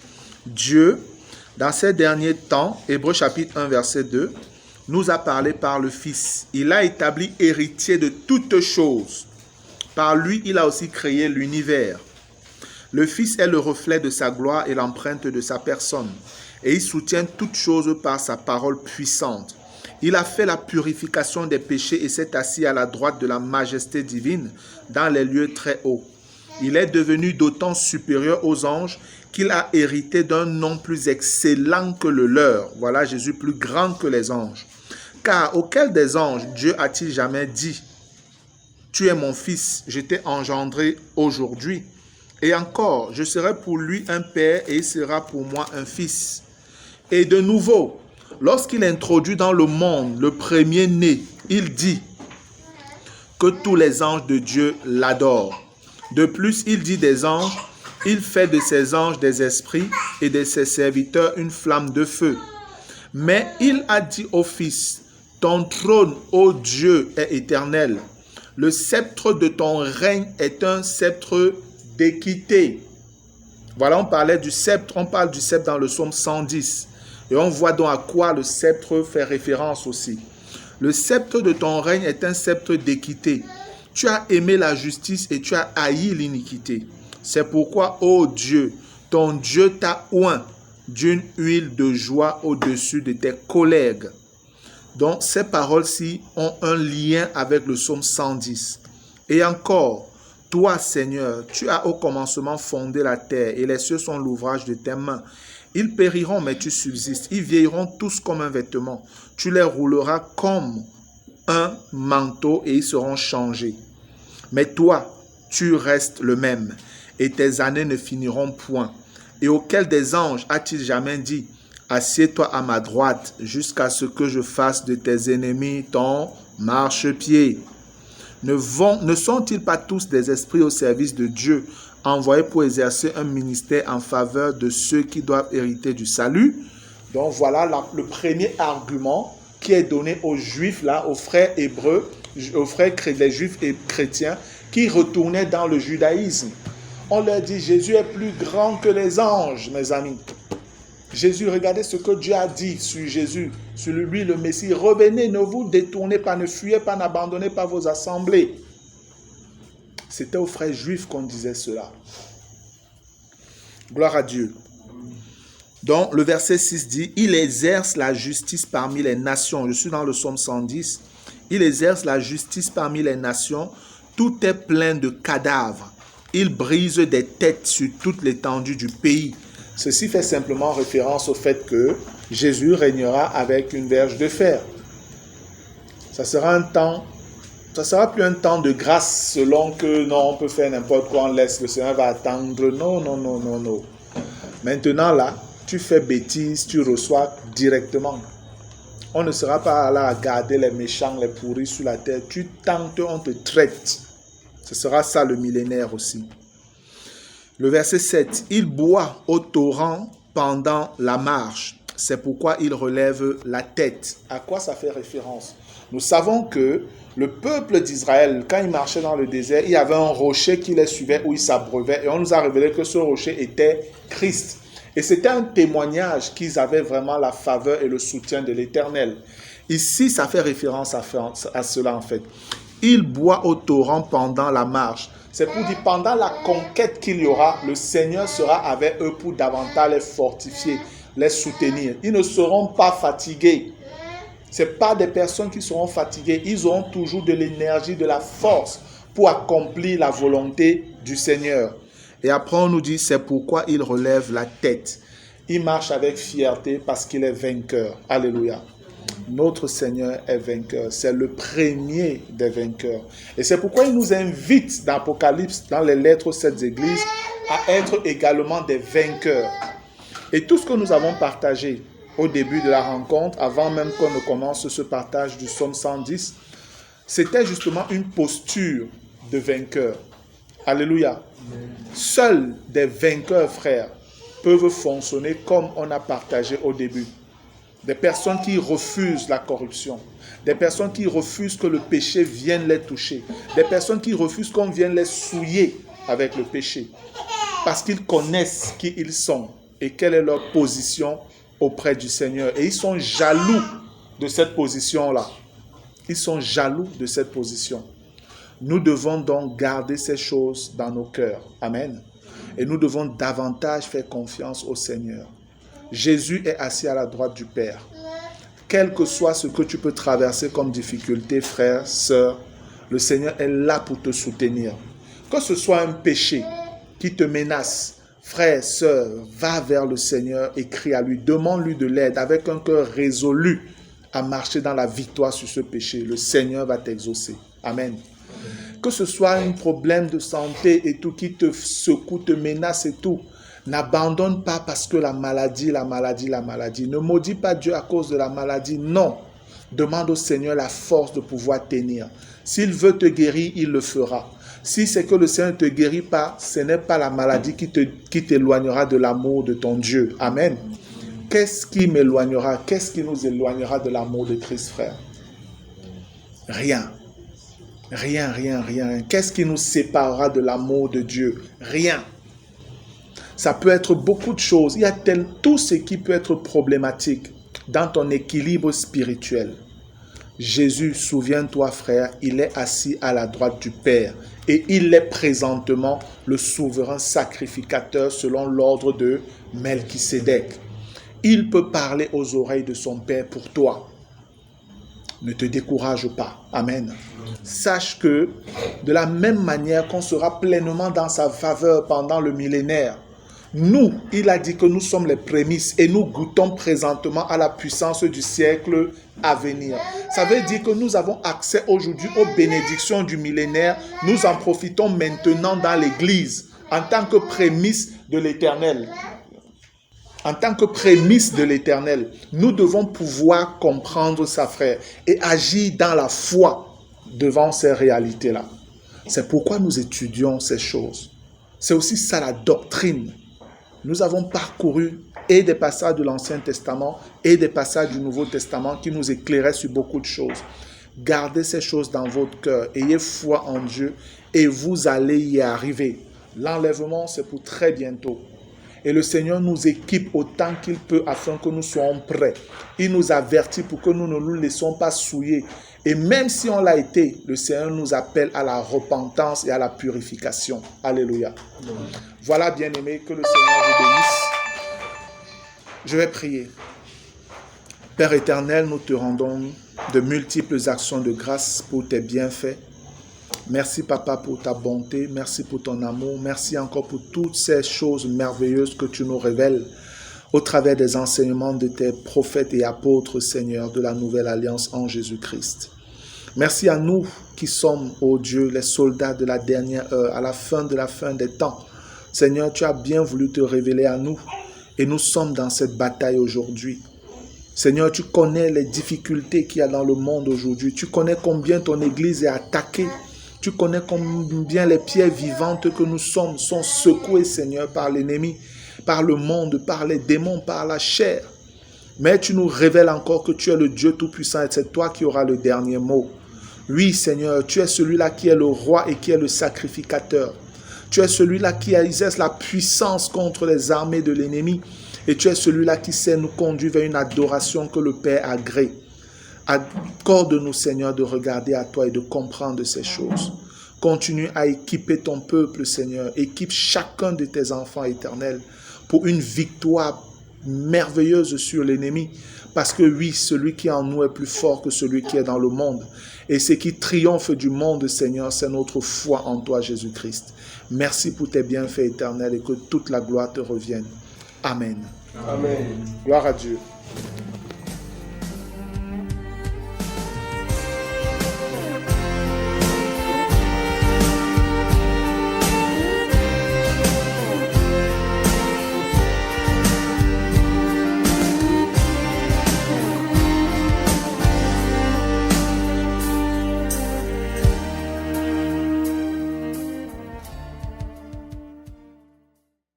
[SPEAKER 1] Dieu, dans ces derniers temps, Hébreux chapitre 1 verset 2, nous a parlé par le Fils. Il a établi héritier de toutes choses. Par lui, il a aussi créé l'univers. Le Fils est le reflet de sa gloire et l'empreinte de sa personne. Et il soutient toutes choses par sa parole puissante. Il a fait la purification des péchés et s'est assis à la droite de la majesté divine dans les lieux très hauts. Il est devenu d'autant supérieur aux anges qu'il a hérité d'un nom plus excellent que le leur. Voilà Jésus plus grand que les anges. Car auquel des anges Dieu a-t-il jamais dit « Tu es mon fils, je t'ai engendré aujourd'hui. Et encore, je serai pour lui un père et il sera pour moi un fils. » Et de nouveau, lorsqu'il introduit dans le monde le premier-né, il dit que tous les anges de Dieu l'adorent. De plus, il dit des anges, il fait de ses anges des esprits et de ses serviteurs une flamme de feu. Mais il a dit au Fils, ton trône, ô Dieu, est éternel. Le sceptre de ton règne est un sceptre d'équité. Voilà, on parlait du sceptre, on parle du sceptre dans le psaume 110. Et on voit donc à quoi le sceptre fait référence aussi. Le sceptre de ton règne est un sceptre d'équité. Tu as aimé la justice et tu as haï l'iniquité. C'est pourquoi, ô Dieu, ton Dieu t'a oint d'une huile de joie au-dessus de tes collègues. Donc, ces paroles-ci ont un lien avec le psaume 110. Et encore, toi, Seigneur, tu as au commencement fondé la terre et les cieux sont l'ouvrage de tes mains. Ils périront, mais tu subsistes. Ils vieilliront tous comme un vêtement. Tu les rouleras comme un manteau et ils seront changés. Mais toi, tu restes le même et tes années ne finiront point. Et auquel des anges a-t-il jamais dit, assieds-toi à ma droite jusqu'à ce que je fasse de tes ennemis ton marchepied. Ne sont-ils pas tous des esprits au service de Dieu, envoyés pour exercer un ministère en faveur de ceux qui doivent hériter du salut? Donc voilà le premier argument qui est donné aux Juifs, là, aux frères hébreux, les Juifs et chrétiens, qui retournaient dans le judaïsme. On leur dit, Jésus est plus grand que les anges, mes amis. Jésus, regardez ce que Dieu a dit sur Jésus, sur lui le Messie. Revenez, ne vous détournez pas, ne fuyez pas, n'abandonnez pas vos assemblées. C'était aux frères juifs qu'on disait cela. Gloire à Dieu. Donc, le verset 6 dit, il exerce la justice parmi les nations. Je suis dans le psaume 110. Il exerce la justice parmi les nations. Tout est plein de cadavres. Il brise des têtes sur toute l'étendue du pays. Ceci fait simplement référence au fait que Jésus régnera avec une verge de fer. Ça sera plus un temps de grâce selon que non, on peut faire n'importe quoi, on laisse, le Seigneur va attendre. Non. Maintenant là, tu fais bêtise, tu reçois directement. On ne sera pas là à garder les méchants, les pourris sur la terre. Tu tentes, on te traite. Ce sera ça le millénaire aussi. Le verset 7, il boit au torrent pendant la marche. C'est pourquoi il relève la tête. À quoi ça fait référence? Nous savons que le peuple d'Israël, quand il marchait dans le désert, il y avait un rocher qui les suivait où ils s'abreuvait. Et on nous a révélé que ce rocher était Christ. Et c'était un témoignage qu'ils avaient vraiment la faveur et le soutien de l'Éternel. Ici, ça fait référence à cela en fait. Il boit au torrent pendant la marche. C'est pour dire, pendant la conquête qu'il y aura, le Seigneur sera avec eux pour davantage les fortifier, les soutenir. Ils ne seront pas fatigués. Ce n'est pas des personnes qui seront fatiguées. Ils auront toujours de l'énergie, de la force pour accomplir la volonté du Seigneur. Et après, on nous dit, c'est pourquoi il relève la tête. Il marche avec fierté parce qu'il est vainqueur. Alléluia. Notre Seigneur est vainqueur. C'est le premier des vainqueurs. Et c'est pourquoi il nous invite dans l'Apocalypse, dans les lettres aux 7 églises, à être également des vainqueurs. Et tout ce que nous avons partagé au début de la rencontre, avant même qu'on ne commence ce partage du psaume 110, c'était justement une posture de vainqueur. Alléluia. Seuls des vainqueurs, frères, peuvent fonctionner comme on a partagé au début. Des personnes qui refusent la corruption. Des personnes qui refusent que le péché vienne les toucher. Des personnes qui refusent qu'on vienne les souiller avec le péché. Parce qu'ils connaissent qui ils sont et quelle est leur position auprès du Seigneur. Et ils sont jaloux de cette position-là. Ils sont jaloux de cette position. Nous devons donc garder ces choses dans nos cœurs. Amen. Et nous devons davantage faire confiance au Seigneur. Jésus est assis à la droite du Père. Quel que soit ce que tu peux traverser comme difficulté, frère, sœur, le Seigneur est là pour te soutenir. Que ce soit un péché qui te menace, frère, sœur, va vers le Seigneur et crie à lui. Demande-lui de l'aide avec un cœur résolu à marcher dans la victoire sur ce péché. Le Seigneur va t'exaucer. Amen. Que ce soit un problème de santé et tout qui te secoue, te menace et tout, n'abandonne pas parce que la maladie. Ne maudis pas Dieu à cause de la maladie. Non. Demande au Seigneur la force de pouvoir tenir. S'il veut te guérir, il le fera. Si c'est que le Seigneur ne te guérit pas, ce n'est pas la maladie qui t'éloignera de l'amour de ton Dieu. Amen. Qu'est-ce qui m'éloignera? Qu'est-ce qui nous éloignera de l'amour de Christ, frère? Rien. Rien. Qu'est-ce qui nous séparera de l'amour de Dieu? Rien. Ça peut être beaucoup de choses. Il y a tout ce qui peut être problématique dans ton équilibre spirituel. Jésus, souviens-toi, frère, il est assis à la droite du Père et il est présentement le souverain sacrificateur selon l'ordre de Melchisédek. il peut parler aux oreilles de son Père pour toi. Ne te décourage pas. Amen. Sache que de la même manière qu'on sera pleinement dans sa faveur pendant le millénaire, nous, il a dit que nous sommes les prémices et nous goûtons présentement à la puissance du siècle à venir. Ça veut dire que nous avons accès aujourd'hui aux bénédictions du millénaire. Nous en profitons maintenant dans l'Église en tant que prémices de l'Éternel. En tant que prémisse de l'Éternel, nous devons pouvoir comprendre ça, frère, et agir dans la foi devant ces réalités-là. C'est pourquoi nous étudions ces choses. C'est aussi ça la doctrine. Nous avons parcouru et des passages de l'Ancien Testament et des passages du Nouveau Testament qui nous éclairaient sur beaucoup de choses. Gardez ces choses dans votre cœur, ayez foi en Dieu et vous allez y arriver. L'enlèvement, c'est pour très bientôt. Et le Seigneur nous équipe autant qu'il peut afin que nous soyons prêts. Il nous avertit pour que nous ne nous laissons pas souiller. Et même si on l'a été, le Seigneur nous appelle à la repentance et à la purification. Alléluia. Voilà, bien-aimés, que le Seigneur vous bénisse. Je vais prier. Père éternel, nous te rendons de multiples actions de grâce pour tes bienfaits. Merci, Papa, pour ta bonté. Merci pour ton amour. Merci encore pour toutes ces choses merveilleuses que tu nous révèles au travers des enseignements de tes prophètes et apôtres, Seigneur, de la Nouvelle Alliance en Jésus-Christ. Merci à nous qui sommes, ô Dieu, les soldats de la dernière heure, à la fin de la fin des temps. Seigneur, tu as bien voulu te révéler à nous et nous sommes dans cette bataille aujourd'hui. Seigneur, tu connais les difficultés qu'il y a dans le monde aujourd'hui. Tu connais combien ton Église est attaquée. Tu connais combien les pierres vivantes que nous sommes sont secouées, Seigneur, par l'ennemi, par le monde, par les démons, par la chair. Mais tu nous révèles encore que tu es le Dieu Tout-Puissant et c'est toi qui auras le dernier mot. Oui, Seigneur, tu es celui-là qui est le roi et qui est le sacrificateur. Tu es celui-là qui exerce la puissance contre les armées de l'ennemi. Et tu es celui-là qui sait nous conduire vers une adoration que le Père agrée. Accorde-nous, Seigneur, de regarder à toi et de comprendre ces choses. Continue à équiper ton peuple, Seigneur. Équipe chacun de tes enfants éternels pour une victoire merveilleuse sur l'ennemi. Parce que oui, celui qui est en nous est plus fort que celui qui est dans le monde. Et ce qui triomphe du monde, Seigneur, c'est notre foi en toi, Jésus-Christ. Merci pour tes bienfaits éternels et que toute la gloire te revienne. Amen.
[SPEAKER 3] Amen.
[SPEAKER 1] Gloire à Dieu.